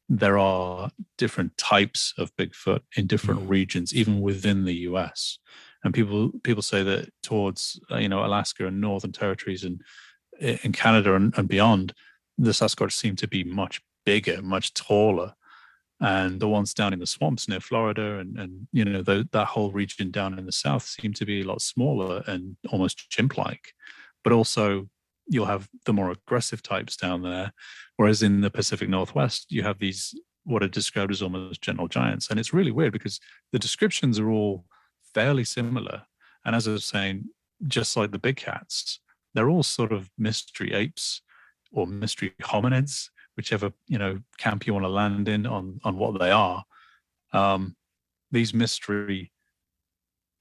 there are different types of Bigfoot in different regions, even within the US. And people say that towards Alaska and Northern Territories and in Canada and beyond, the Sasquatch seem to be much bigger, much taller. And the ones down in the swamps near Florida and that whole region down in the south seem to be a lot smaller and almost chimp-like. But also, you'll have the more aggressive types down there, whereas in the Pacific Northwest, you have these what are described as almost gentle giants. And it's really weird because the descriptions are all fairly similar. And as I was saying, just like the big cats, they're all sort of mystery apes or mystery hominids, whichever camp you want to land in on what they are. These mystery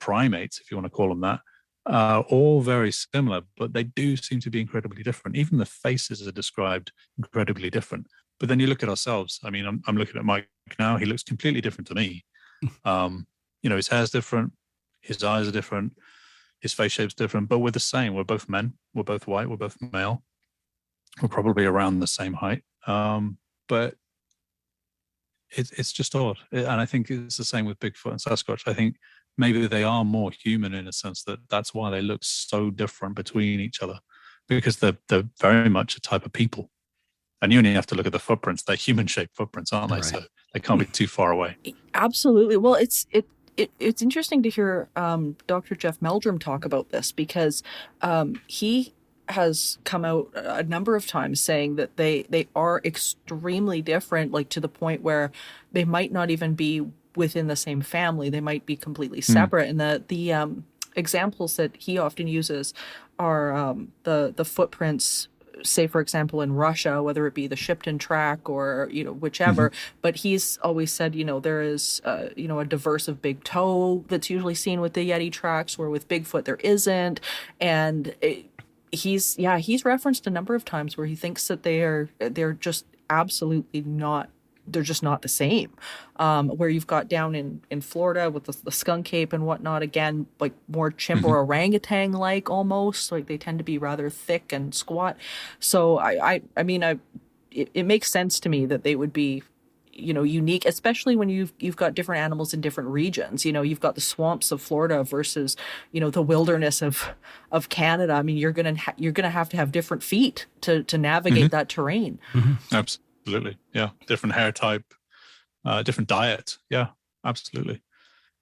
primates, if you want to call them that, are all very similar, but they do seem to be incredibly different. Even the faces are described incredibly different. But then you look at ourselves. I mean, I'm looking at Mike now. He looks completely different to me. His hair's different, his eyes are different, his face shape's different, but we're the same. We're both men. We're both white. We're both male. We're probably around the same height. But it's just odd. And I think it's the same with Bigfoot and Sasquatch. I think maybe they are more human in a sense that's why they look so different between each other, because they're very much a type of people. And you only have to look at the footprints. They're human-shaped footprints, aren't they? Right. So they can't be too far away.
Absolutely. Well, it's interesting to hear Dr. Jeff Meldrum talk about this, because he has come out a number of times saying that they are extremely different, like to the point where they might not even be within the same family. They might be completely separate. And the examples that he often uses are the footprints, say, for example, in Russia, whether it be the Shipton track or, whichever, but he's always said, there is, a diversive big toe that's usually seen with the Yeti tracks, where with Bigfoot there isn't. And he's referenced a number of times where he thinks that they're just absolutely not, they're just not the same. Where you've got down in Florida with the skunk ape and whatnot, again, like more chimp or orangutan like almost, like they tend to be rather thick and squat. So it makes sense to me that they would be, unique, especially when you've got different animals in different regions. You've got the swamps of Florida versus, the wilderness of Canada. I mean, you're gonna have to have different feet to navigate that terrain.
Absolutely. Yeah. Different hair type, different diet. Yeah, absolutely.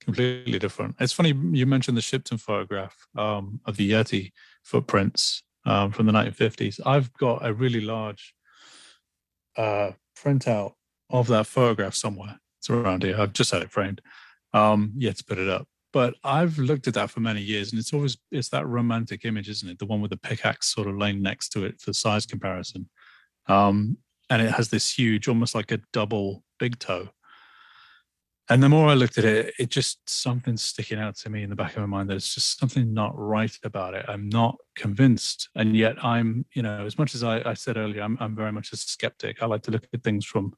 Completely different. It's funny you mentioned the Shipton photograph of the Yeti footprints from the 1950s. I've got a really large printout of that photograph somewhere. It's around here. I've just had it framed. Yet to put it up. But I've looked at that for many years, and it's that romantic image, isn't it? The one with the pickaxe sort of laying next to it for size comparison. And it has this huge, almost like a double big toe. And the more I looked at it, it just, something's sticking out to me in the back of my mind. There's just something not right about it. I'm not convinced. And yet I'm, as much as I said earlier, I'm very much a skeptic. I like to look at things from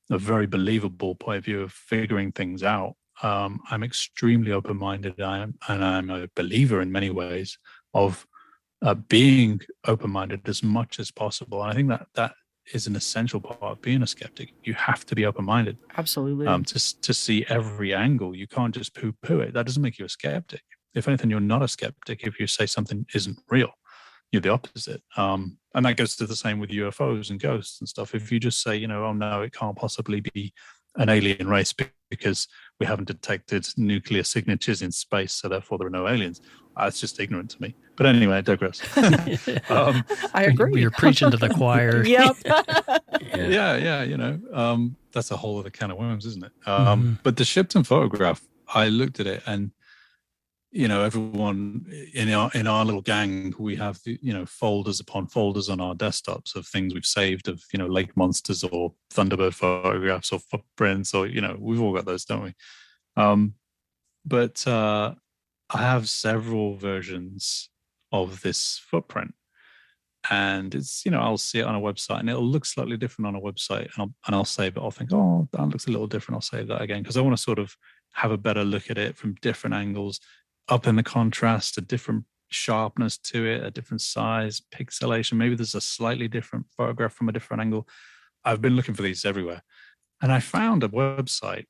a very believable point of view of figuring things out. I'm extremely open-minded. I'm a believer in many ways of being open-minded as much as possible. And I think that is an essential part of being a skeptic. You have to be open-minded.
Absolutely.
To see every angle. You can't just poo-poo it. That doesn't make you a skeptic. If anything, you're not a skeptic if you say something isn't real. You're the opposite. And that goes to the same with UFOs and ghosts and stuff. If you just say, oh no, it can't possibly be an alien race because we haven't detected nuclear signatures in space, so therefore there are no aliens. That's just ignorant to me. But anyway, I digress.
I agree.
You're preaching to the choir.
Yep.
Yeah. That's a whole other can of worms, isn't it? But the Shipton photograph, I looked at it and, everyone in our little gang, we have folders upon folders on our desktops of things we've saved of lake monsters or thunderbird photographs or footprints, or we've all got those, don't we? But I have several versions of this footprint, and it's I'll see it on a website and it'll look slightly different on a website, and I'll save it. I'll think, oh, that looks a little different. I'll save that again because I want to sort of have a better look at it from different angles, up in the contrast, a different sharpness to it, a different size, pixelation. Maybe there's a slightly different photograph from a different angle. I've been looking for these everywhere, and I found a website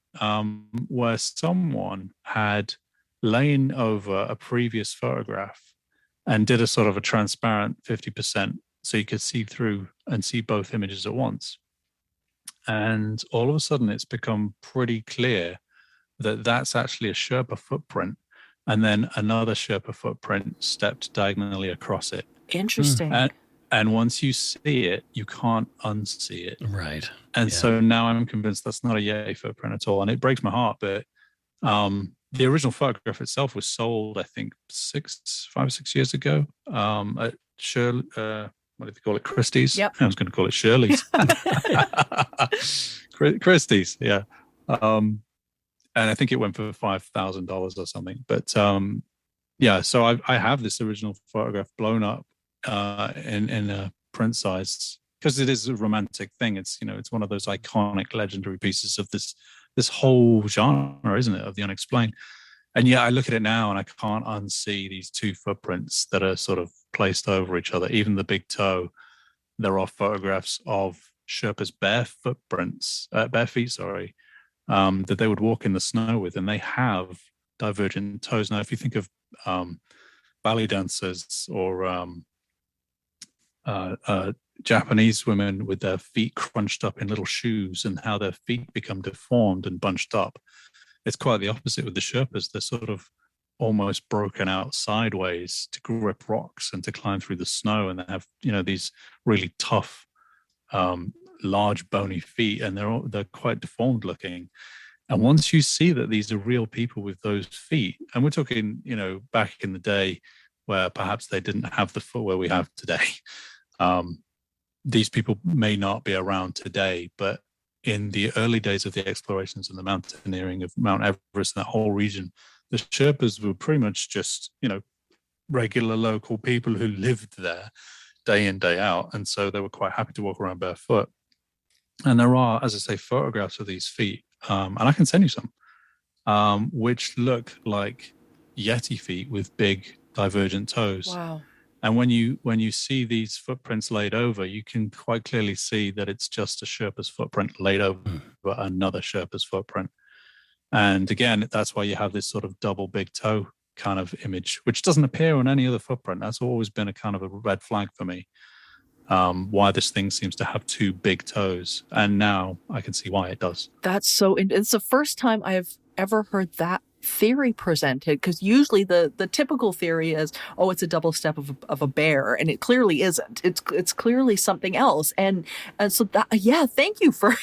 where someone had lain over a previous photograph and did a sort of a transparent 50% so you could see through and see both images at once. And all of a sudden it's become pretty clear that that's actually a Sherpa footprint, and then another Sherpa footprint stepped diagonally across it.
Interesting.
And once you see it, you can't unsee it.
Right.
And so now I'm convinced that's not a Yeti footprint at all. And it breaks my heart, but the original photograph itself was sold, I think, 5 or 6 years ago at Shirley, what do they call it? Christie's?
Yep.
I was going to call it Shirley's. Christie's, yeah. And I think it went for $5,000 or something. But yeah, so I have this original photograph blown up in a print size because it is a romantic thing. It's it's one of those iconic, legendary pieces of this whole genre, isn't it, of the unexplained? And yeah, I look at it now and I can't unsee these two footprints that are sort of placed over each other. Even the big toe, there are photographs of Sherpa's bare feet, sorry, that they would walk in the snow with, and they have divergent toes. Now, if you think of ballet dancers or Japanese women with their feet crunched up in little shoes and how their feet become deformed and bunched up, it's quite the opposite with the Sherpas. They're sort of almost broken out sideways to grip rocks and to climb through the snow, and they have these really tough large bony feet, and they're quite deformed looking. And once you see that these are real people with those feet, and we're talking back in the day where perhaps they didn't have the footwear we have today, these people may not be around today, but in the early days of the explorations and the mountaineering of Mount Everest and that whole region, the Sherpas were pretty much just regular local people who lived there day in, day out, and so they were quite happy to walk around barefoot. And there are, as I say, photographs of these feet, and I can send you some, which look like Yeti feet with big divergent toes.
Wow.
And when you see these footprints laid over, you can quite clearly see that it's just a Sherpa's footprint laid over another Sherpa's footprint. And again, that's why you have this sort of double big toe kind of image, which doesn't appear on any other footprint. That's always been a kind of a red flag for me. Why this thing seems to have two big toes, and now I can see why it does.
That's so. It's the first time I've ever heard that theory presented, because usually the typical theory is, oh, it's a double step of a bear, and it clearly isn't. It's clearly something else. And so that, yeah, thank you for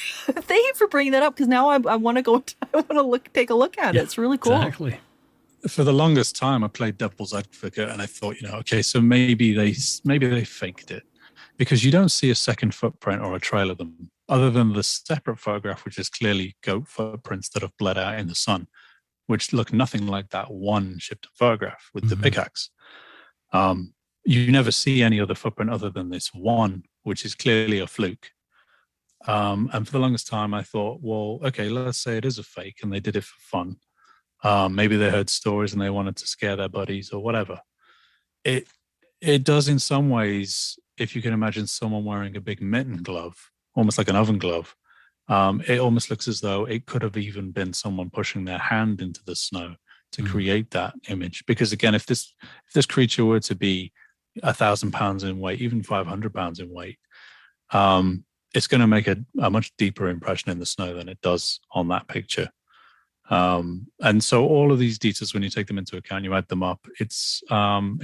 bringing that up, because now I want to go. I want to take a look at it. It's really cool.
Exactly.
For the longest time, I played devil's advocate, and I thought, okay, so maybe they faked it, because you don't see a second footprint or a trail of them, other than the separate photograph, which is clearly goat footprints that have bled out in the sun, which look nothing like that one Shipton photograph with the pickaxe. You never see any other footprint other than this one, which is clearly a fluke. And for the longest time, I thought, well, okay, let's say it is a fake and they did it for fun. Maybe they heard stories and they wanted to scare their buddies or whatever. It does in some ways, if you can imagine someone wearing a big mitten glove, almost like an oven glove, it almost looks as though it could have even been someone pushing their hand into the snow to create that image. Because again, if this creature were to be 1,000 pounds in weight, even 500 pounds in weight, it's going to make a much deeper impression in the snow than it does on that picture. And so all of these details, when you take them into account, you add them up, it's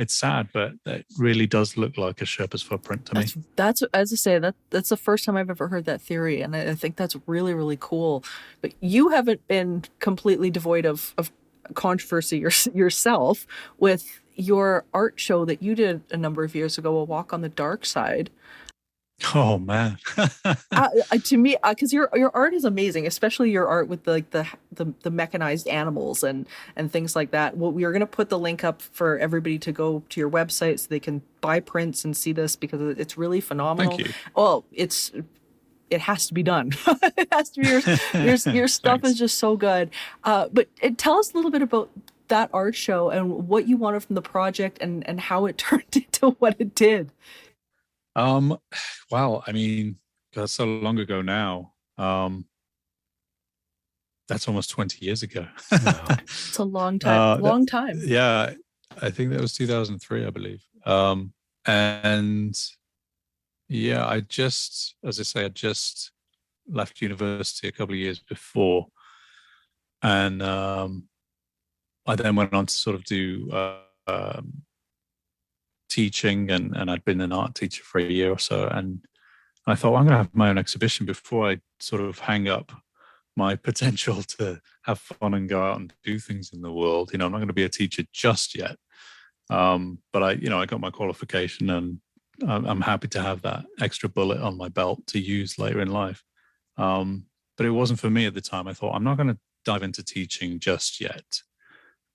sad, but it really does look like a Sherpa's footprint to me.
That's as I say, that's the first time I've ever heard that theory, and I think that's really, really cool. But you haven't been completely devoid of controversy yourself with your art show that you did a number of years ago, A Walk on the Dark Side.
Oh man.
To me, because your art is amazing, especially your art with the mechanized animals and things like that. Well, we are going to put the link up for everybody to go to your website so they can buy prints and see this, because it's really phenomenal.
Thank you.
Well, it has to be done. It has to be. Your stuff is just so good. But tell us a little bit about that art show and what you wanted from the project and how it turned into what it did.
Wow. I mean, that's so long ago now. That's almost 20 years ago.
Wow.
It's a long time. Long time.
Yeah. I think that was 2003, I believe. And yeah, I just left university a couple of years before. And I then went on to sort of do teaching, and I'd been an art teacher for a year or so. And I thought, I'm going to have my own exhibition before I sort of hang up my potential to have fun and go out and do things in the world. I'm not going to be a teacher just yet. But I got my qualification, and I'm happy to have that extra bullet on my belt to use later in life. But it wasn't for me at the time. I thought, I'm not going to dive into teaching just yet.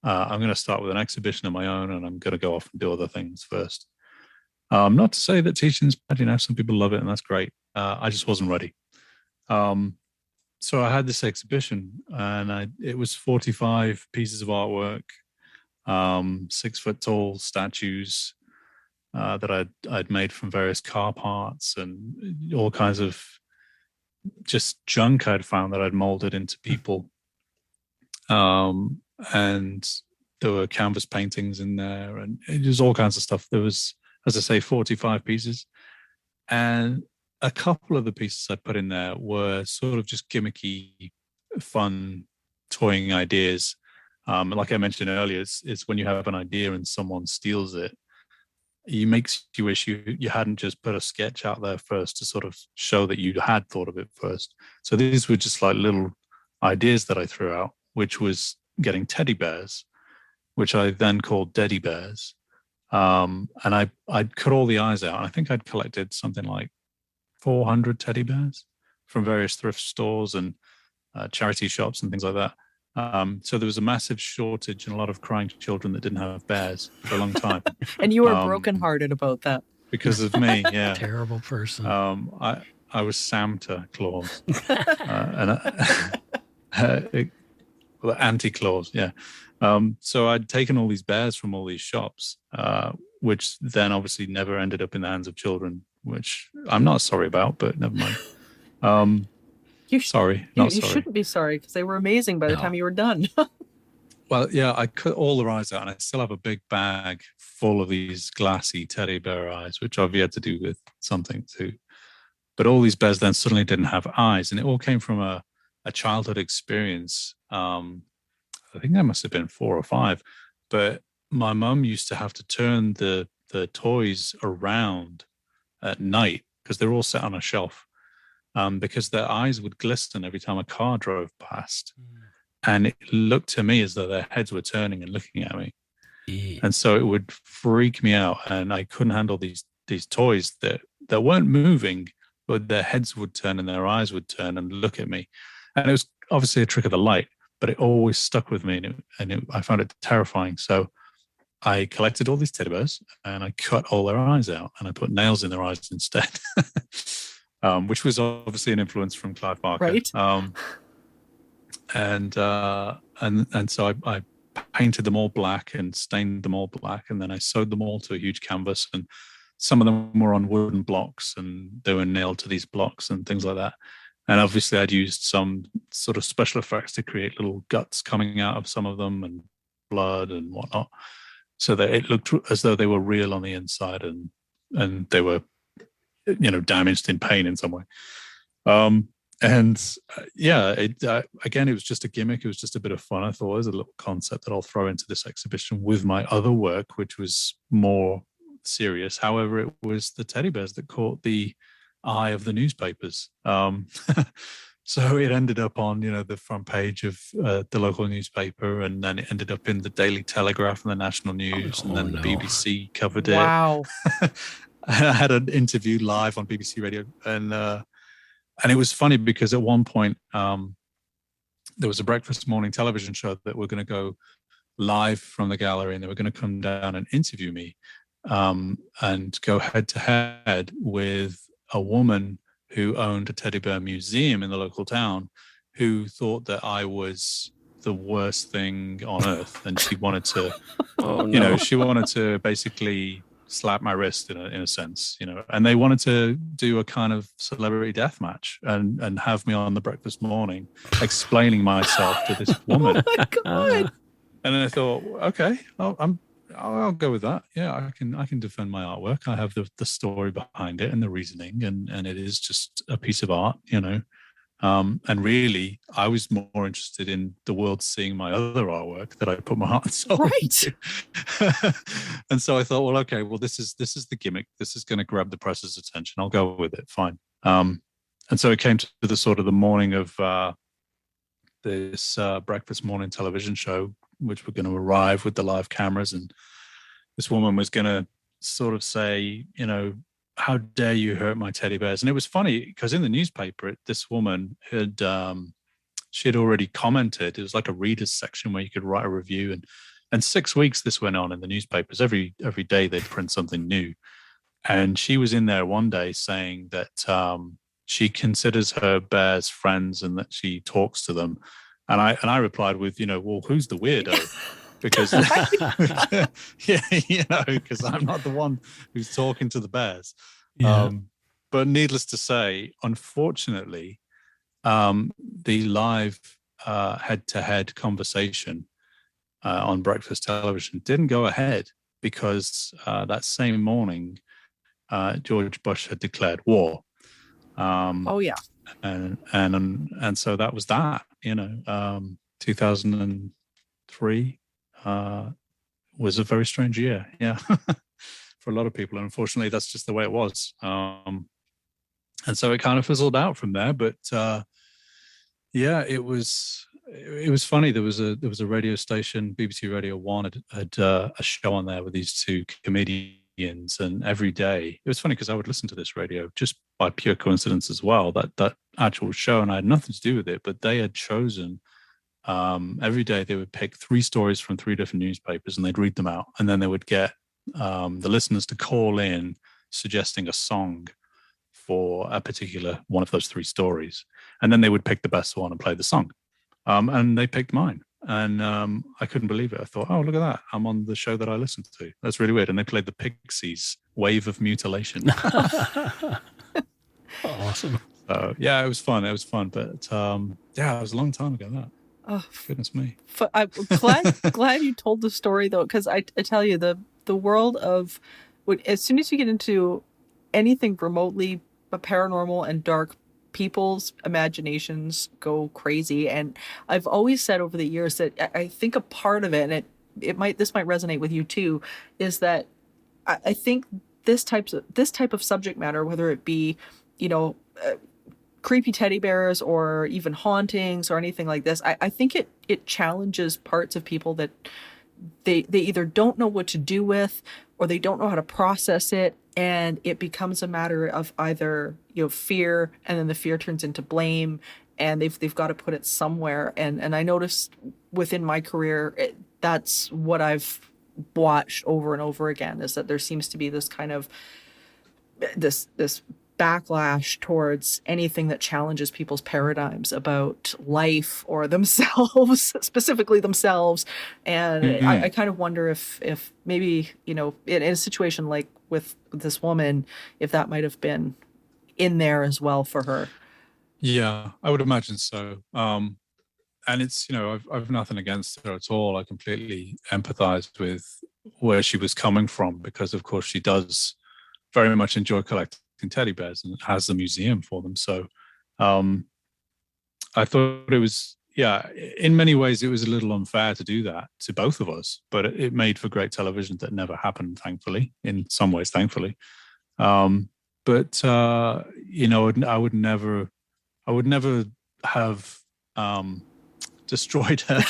I'm going to start with an exhibition of my own, and I'm going to go off and do other things first. Not to say that teaching's bad, some people love it, and that's great. I just wasn't ready. So I had this exhibition, and it was 45 pieces of artwork, 6 foot tall statues that I'd made from various car parts and all kinds of just junk I'd found that I'd molded into people. And there were canvas paintings in there, and it was all kinds of stuff. There was, as I say, 45 pieces. And a couple of the pieces I put in there were sort of just gimmicky, fun, toying ideas. Like I mentioned earlier, it's when you have an idea and someone steals it, it makes you wish you hadn't just put a sketch out there first to sort of show that you had thought of it first. So these were just like little ideas that I threw out, which was getting teddy bears, which I then called Deddy Bears. And I'd cut all the eyes out. And I think I'd collected something like 400 teddy bears from various thrift stores and charity shops and things like that. So there was a massive shortage and a lot of crying children that didn't have bears for a long time.
And you were brokenhearted about that.
Because of me, yeah.
Terrible person.
I was Santa Claus. Anti-Claus, yeah. So I'd taken all these bears from all these shops, which then obviously never ended up in the hands of children, which I'm not sorry about, but never mind. You
shouldn't be sorry, because they were amazing by the time you were done.
Well, yeah, I cut all their eyes out, and I still have a big bag full of these glassy teddy bear eyes, which I've yet to do with something too. But all these bears then suddenly didn't have eyes, and it all came from a childhood experience. I think I must have been 4 or 5, but my mum used to have to turn the toys around at night because they're all set on a shelf, because their eyes would glisten every time a car drove past. And it looked to me as though their heads were turning and looking at me. Yeah. And so it would freak me out, and I couldn't handle these toys that weren't moving, but their heads would turn and their eyes would turn and look at me. And it was obviously a trick of the light, but it always stuck with me, and I found it terrifying. So I collected all these teddy bears, and I cut all their eyes out, and I put nails in their eyes instead, which was obviously an influence from Clive Barker.
Right.
And so I painted them all black and stained them all black, and then I sewed them all to a huge canvas, and some of them were on wooden blocks, and they were nailed to these blocks and things like that. And obviously I'd used some sort of special effects to create little guts coming out of some of them and blood and whatnot, so that it looked as though they were real on the inside, and they were, damaged in pain in some way. Again, it was just a gimmick. It was just a bit of fun. I thought, there's a little concept that I'll throw into this exhibition with my other work, which was more serious. However, it was the teddy bears that caught the eye of the newspapers. So it ended up on, the front page of the local newspaper, and then it ended up in the Daily Telegraph and the National News, and then the BBC covered it.
Wow.
I had an interview live on BBC Radio, and it was funny because at one point there was a breakfast morning television show that were going to go live from the gallery, and they were going to come down and interview me and go head to head with a woman who owned a teddy bear museum in the local town, who thought that I was the worst thing on earth, and she wanted to, she wanted to basically slap my wrist in a sense, and they wanted to do a kind of celebrity death match and have me on the breakfast morning explaining myself to this woman.
Oh my God.
And I thought, okay, I'll go with that. Yeah, I can defend my artwork. I have the story behind it and the reasoning, and it is just a piece of art, and really, I was more interested in the world seeing my other artwork that I put my heart and soul into. And so I thought, well, okay, well, this is the gimmick. This is going to grab the press's attention. I'll go with it. Fine. And so it came to the sort of the morning of this breakfast morning television show, which were going to arrive with the live cameras, and this woman was going to sort of say, how dare you hurt my teddy bears? And it was funny because in the newspaper, this woman had she had already commented. It was like a readers section where you could write a review, and 6 weeks this went on in the newspapers. Every day they'd print something new, and she was in there one day saying that she considers her bears friends and that she talks to them. And I replied with, well, who's the weirdo? Because because I'm not the one who's talking to the bears.
Yeah.
But needless to say, unfortunately, the live head-to-head conversation on breakfast television didn't go ahead because that same morning, George Bush had declared war.
Oh yeah.
And so that was that. 2003 was a very strange year, for a lot of people. And unfortunately, that's just the way it was. And so it kind of fizzled out from there. But it was funny. There was a radio station, BBC Radio 1, had a show on there with these two comedians, and every day it was funny because I would listen to this radio just by pure coincidence as well. That actual show, and I had nothing to do with it, but they had chosen. Every day they would pick 3 stories from 3 different newspapers, and they'd read them out, and then they would get the listeners to call in suggesting a song for a particular one of those 3 stories, and then they would pick the best one and play the song. And they picked mine, and I couldn't believe it. I thought, oh, look at that, I'm on the show that I listened to. That's really weird. And they played the Pixies' Wave of Mutilation.
Awesome.
So yeah, it was fun, but it was a long time ago, that. Oh, goodness me!
I'm glad you told the story though, because I tell you, the world of as soon as you get into anything remotely paranormal and dark, people's imaginations go crazy. And I've always said over the years that I think a part of it, and this might resonate with you too, is that I think this type of subject matter, whether it be creepy teddy bears or even hauntings or anything like this, I think it challenges parts of people that they either don't know what to do with, or they don't know how to process it, and it becomes a matter of either fear, and then the fear turns into blame, and they've got to put it somewhere. And I noticed within my career that's what I've watched over and over again, is that there seems to be this kind of this backlash towards anything that challenges people's paradigms about life or themselves, specifically themselves. And I kind of wonder if maybe, in a situation like with this woman, if that might have been in there as well for her.
Yeah, I would imagine so. And it's, I've nothing against her at all. I completely empathized with where she was coming from, because of course she does very much enjoy collecting teddy bears and has the museum for them. So I thought it was, in many ways it was a little unfair to do that to both of us, but it made for great television that never happened, thankfully, in some ways, thankfully. But I would never have destroyed her,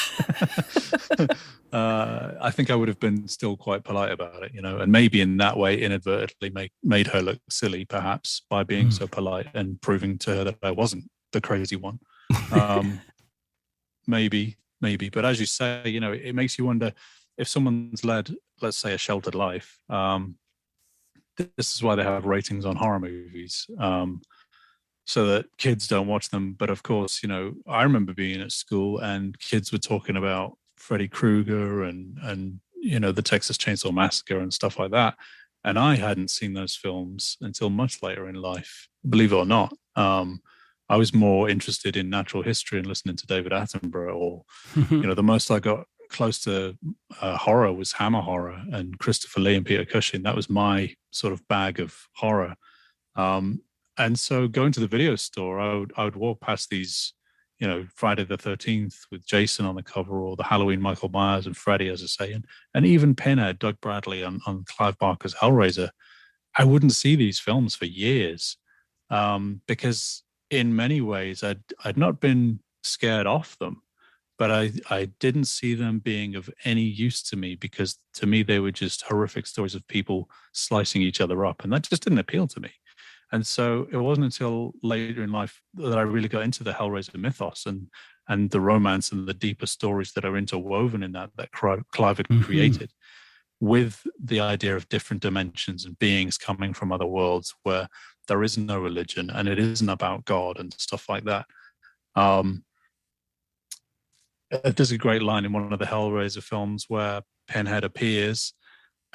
I think I would have been still quite polite about it, and maybe in that way inadvertently made her look silly, perhaps, by being so polite and proving to her that I wasn't the crazy one. Maybe. But as you say, it makes you wonder if someone's led, let's say, a sheltered life. This is why they have ratings on horror movies, so that kids don't watch them. But of course, I remember being at school and kids were talking about Freddy Krueger and the Texas Chainsaw Massacre and stuff like that. And I hadn't seen those films until much later in life, believe it or not. I was more interested in natural history and listening to David Attenborough, or, the most I got close to horror was Hammer horror and Christopher Lee and Peter Cushing. That was my sort of bag of horror. And so going to the video store, I would walk past these, Friday the 13th with Jason on the cover, or the Halloween Michael Myers and Freddy, as I say, and even Pinhead, Doug Bradley on Clive Barker's Hellraiser. I wouldn't see these films for years because in many ways I'd not been scared off them, but I didn't see them being of any use to me, because to me they were just horrific stories of people slicing each other up, and that just didn't appeal to me. And so it wasn't until later in life that I really got into the Hellraiser mythos and the romance and the deeper stories that are interwoven in that Clive had created, with the idea of different dimensions and beings coming from other worlds where there is no religion and it isn't about God and stuff like that. There's a great line in one of the Hellraiser films where Pinhead appears,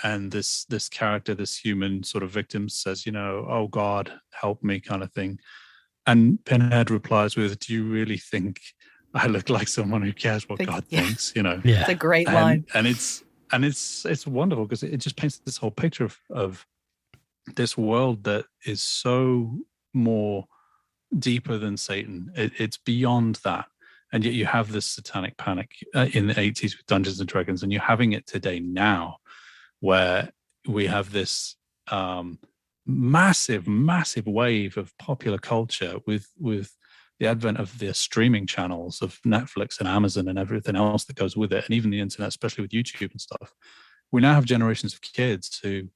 and this character, this human sort of victim, says, "Oh God, help me," kind of thing. And Pinhead replies with, "Do you really think I look like someone who cares what God thinks?"
Yeah.
It's a great line.
And it's wonderful, because it just paints this whole picture of this world that is so more deeper than Satan. It's beyond that. And yet you have this satanic panic in the 80s with Dungeons and Dragons, and you're having it today now, where we have this massive wave of popular culture with the advent of the streaming channels of Netflix and Amazon and everything else that goes with it, and even the internet, especially with YouTube and stuff. We now have generations of kids who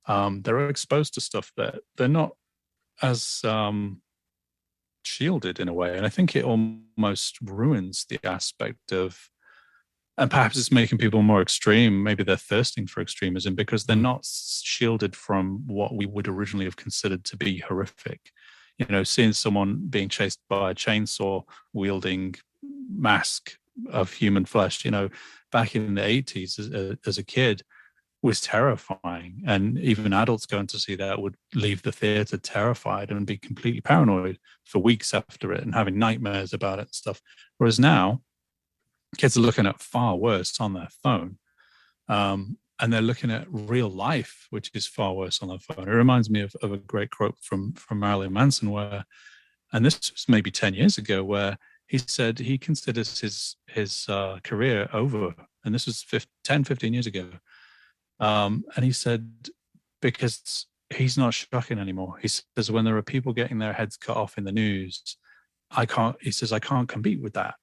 they're exposed to stuff that they're not as shielded in a way. And I think it almost ruins the aspect of, and perhaps it's making people more extreme. Maybe they're thirsting for extremism because they're not shielded from what we would originally have considered to be horrific. Seeing someone being chased by a chainsaw wielding mask of human flesh, back in the 80s as a kid, was terrifying. And even adults going to see that would leave the theater terrified and be completely paranoid for weeks after it and having nightmares about it and stuff. Whereas now, kids are looking at far worse on their phone. And they're looking at real life, which is far worse on their phone. It reminds me of a great quote from Marilyn Manson, where, and this was maybe 10 years ago, where he said he considers his career over. And this was 15 years ago. And he said, because he's not shocking anymore. He says, when there are people getting their heads cut off in the news, I can't compete with that.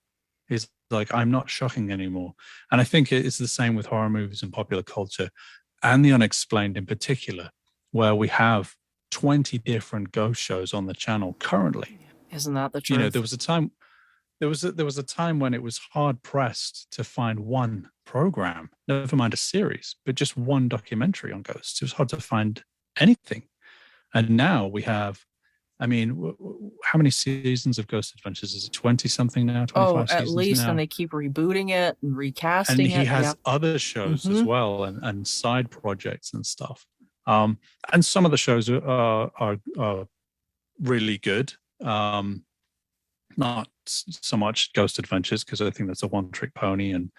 He's like, I'm not shocking anymore. And I think it's the same with horror movies and popular culture, and the unexplained in particular, where we have 20 different ghost shows on the channel currently.
Isn't that the truth?
There was a time when it was hard pressed to find one program, never mind a series, but just one documentary on ghosts. It was hard to find anything. And now we have, how many seasons of Ghost Adventures? Is it 20 something now? 25 seasons
at least,
now?
and they keep rebooting it and recasting it.
And he has other shows as well, and side projects and stuff. And some of the shows are really good. Not so much Ghost Adventures, because I think that's a one-trick pony, and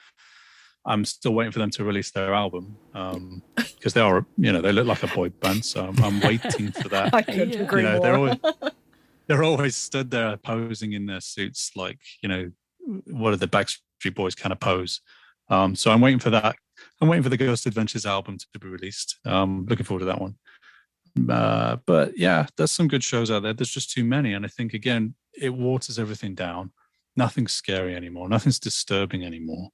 I'm still waiting for them to release their album, because they are, they look like a boy band, so I'm waiting for that.
I couldn't agree more.
They're always stood there posing in their suits, like, what are the Backstreet Boys kind of pose. So I'm waiting for that. I'm waiting for the Ghost Adventures album to be released. Looking forward to that one. But yeah, there's some good shows out there. There's just too many. And I think, again, it waters everything down. Nothing's scary anymore. Nothing's disturbing anymore.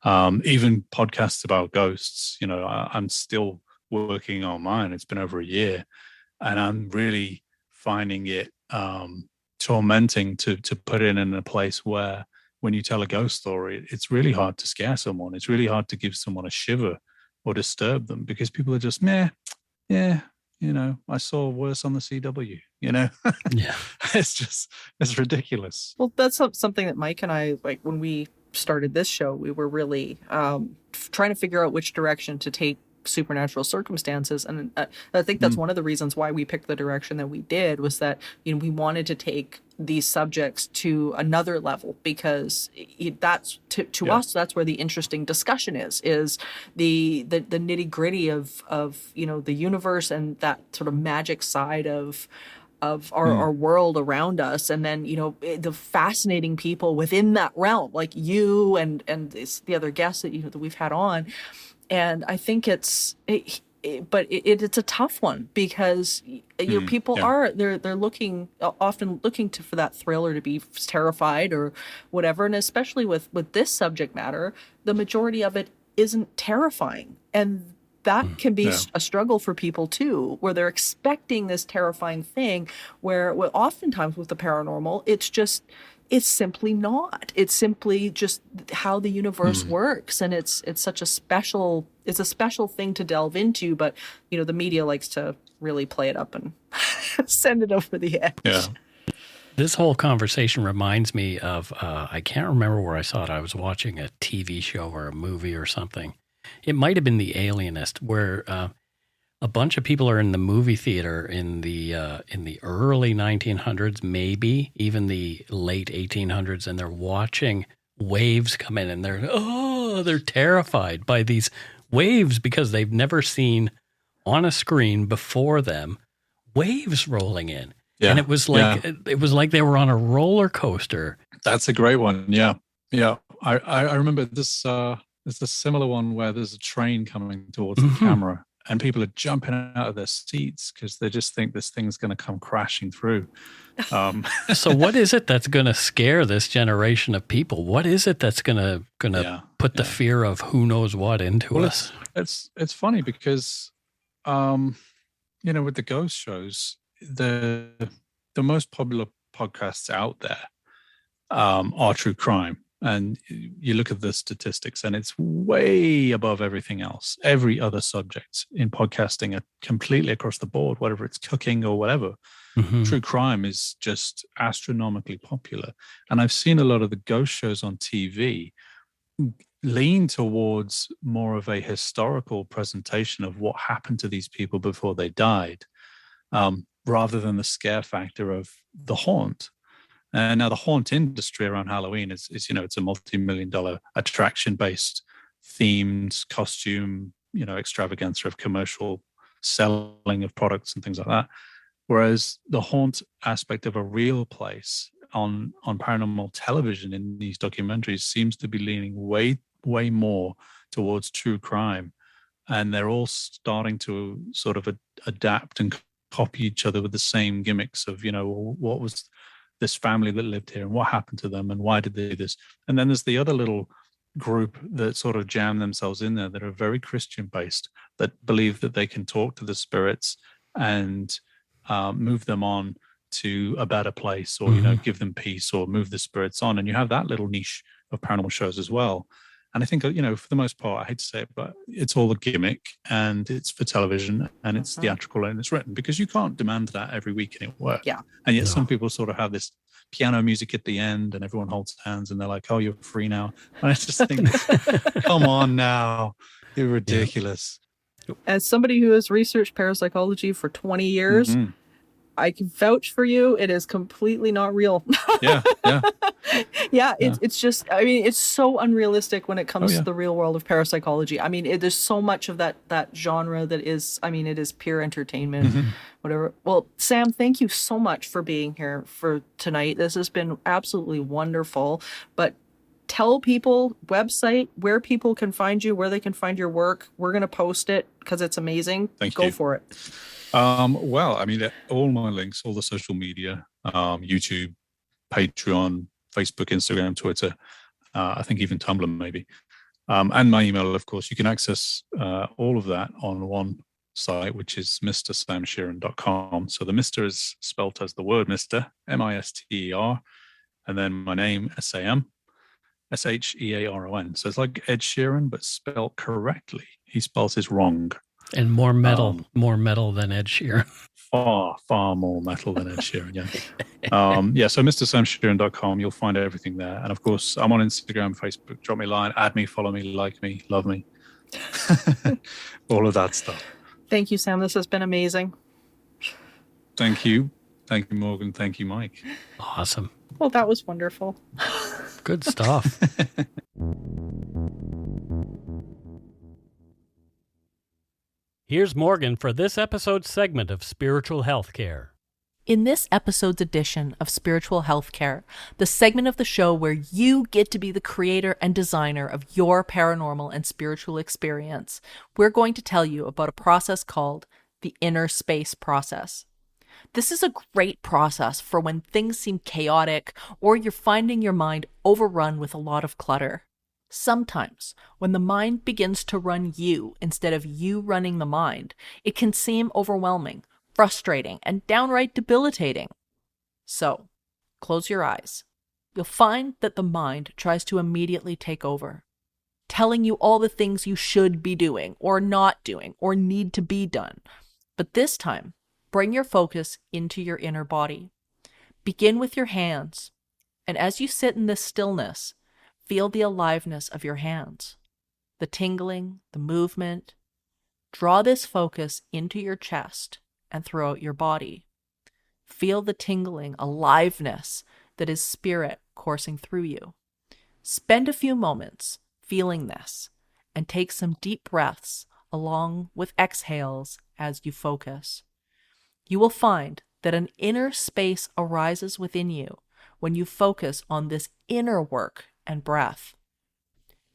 Even podcasts about ghosts, I'm still working on mine. It's been over a year, and I'm really finding it tormenting to put it in a place where when you tell a ghost story, it's really hard to scare someone. It's really hard to give someone a shiver or disturb them, because people are just, meh, yeah, I saw worse on the CW,
Yeah.
it's ridiculous.
Well, that's something that Mike and I, like when we started this show, we were really trying to figure out which direction to take supernatural circumstances. And I think that's one of the reasons why we picked the direction that we did, was that, we wanted to take these subjects to another level, because that's to us, that's where the interesting discussion is the nitty gritty of the universe and that sort of magic side of our world around us, and then the fascinating people within that realm, like you and the other guests that that we've had on. And I think it's a tough one, because people they're often looking for that thrill, or to be terrified or whatever, and especially with this subject matter, the majority of it isn't terrifying, and that can be a struggle for people too, where they're expecting this terrifying thing, where oftentimes with the paranormal, it's simply not. It's simply just how the universe works, and it's such a special thing to delve into. But the media likes to really play it up and send it over the edge.
Yeah.
This whole conversation reminds me of I can't remember where I saw it. I was watching a TV show or a movie or something. It might have been The Alienist, where a bunch of people are in the movie theater in the early 1900s, maybe even the late 1800s, and they're watching waves come in, and they're terrified by these waves, because they've never seen on a screen before them waves rolling in. Yeah. And it was like they were on a roller coaster.
That's a great one. Yeah. Yeah. I remember this. There's a similar one where there's a train coming towards the camera, and people are jumping out of their seats because they just think this thing's going to come crashing through.
So what is it that's going to scare this generation of people? What is it that's going to put the fear of who knows what into us?
It's funny because, with the ghost shows, the most popular podcasts out there are true crime. And you look at the statistics, and it's way above everything else. Every other subject in podcasting are completely across the board, whether it's cooking or whatever. True crime is just astronomically popular. And I've seen a lot of the ghost shows on TV lean towards more of a historical presentation of what happened to these people before they died, rather than the scare factor of the haunt. Now the haunt industry around Halloween is it's a multi-million-dollar attraction-based themed costume, extravaganza of commercial selling of products and things like that. Whereas the haunt aspect of a real place on paranormal television in these documentaries seems to be leaning way, way more towards true crime. And they're all starting to sort of adapt and copy each other with the same gimmicks of, what was this family that lived here and what happened to them and why did they do this? And then there's the other little group that sort of jam themselves in there that are very Christian based, that believe that they can talk to the spirits and move them on to a better place, or give them peace, or move the spirits on. And you have that little niche of paranormal shows as well. And I think, for the most part, I hate to say it, but it's all a gimmick, and it's for television, and it's theatrical, and it's written, because you can't demand that every week and it works.
Yeah.
And yet some people sort of have this piano music at the end, and everyone holds hands, and they're like, "Oh, you're free now." And I just think, come on now, you're ridiculous.
As somebody who has researched parapsychology for 20 years, I can vouch for you. It is completely not real.
Yeah.
It's just, it's so unrealistic when it comes to the real world of parapsychology. There's so much of that genre that is, it is pure entertainment, whatever. Well, Sam, thank you so much for being here for tonight. This has been absolutely wonderful. But tell people, website, where people can find you, where they can find your work. We're going to post it because it's amazing.
Thank you.
Go for it.
Well, I mean, all my links, all the social media, YouTube, Patreon, Facebook, Instagram, Twitter, I think even Tumblr maybe, and my email, of course. You can access all of that on one site, which is mrsamshearon.com. So the Mr. is spelt as the word Mr., Mister, and then my name, Sam, Shearon. So it's like Ed Sheeran, but spelled correctly. He spells it wrong.
And more metal than Ed Sheeran.
Far more metal than Ed Sheeran, yeah. So mrsamshearon.com, you'll find everything there. And of course, I'm on Instagram, Facebook. Drop me a line, add me, follow me, like me, love me. All of that stuff.
Thank you, Sam. This has been amazing.
Thank you. Thank you, Morgan. Thank you, Mike.
Awesome.
Well, that was wonderful.
Good stuff. Here's Morgan for this episode's segment of Spiritual Healthcare.
In this episode's edition of Spiritual Healthcare, the segment of the show where you get to be the creator and designer of your paranormal and spiritual experience, we're going to tell you about a process called the inner space process. This is a great process for when things seem chaotic or you're finding your mind overrun with a lot of clutter. Sometimes, when the mind begins to run you instead of you running the mind, it can seem overwhelming, frustrating, and downright debilitating. So, close your eyes. You'll find that the mind tries to immediately take over, telling you all the things you should be doing, or not doing, or need to be done. But this time, bring your focus into your inner body. Begin with your hands, and as you sit in this stillness, feel the aliveness of your hands, the tingling, the movement. Draw this focus into your chest and throughout your body. Feel the tingling aliveness that is spirit coursing through you. Spend a few moments feeling this and take some deep breaths along with exhales as you focus. You will find that an inner space arises within you when you focus on this inner work and breath.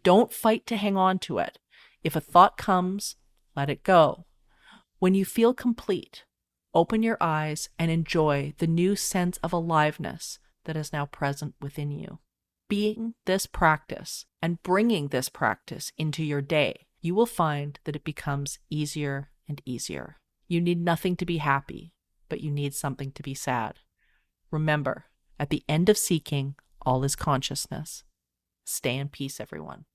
Don't fight to hang on to it. If a thought comes, let it go. When you feel complete, open your eyes and enjoy the new sense of aliveness that is now present within you. Being this practice and bringing this practice into your day, you will find that it becomes easier and easier. You need nothing to be happy, but you need something to be sad. Remember, at the end of seeking, all is consciousness. Stay in peace, everyone.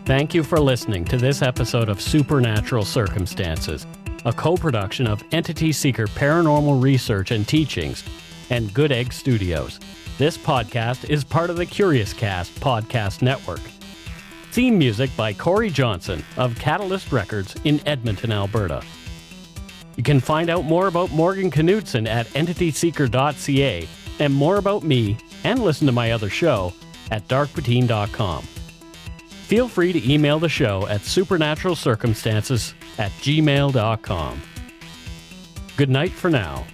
Thank you for listening to this episode of Supernatural Circumstances, a co-production of Entity Seeker Paranormal Research and Teachings and Good Egg Studios. This podcast is part of the Curious Cast podcast network. Theme music by Corey Johnson of Catalyst Records in Edmonton, Alberta. You can find out more about Morgan Knudsen at entityseeker.ca and more about me and listen to my other show at darkpoutine.com. Feel free to email the show at supernaturalcircumstances@gmail.com. Good night for now.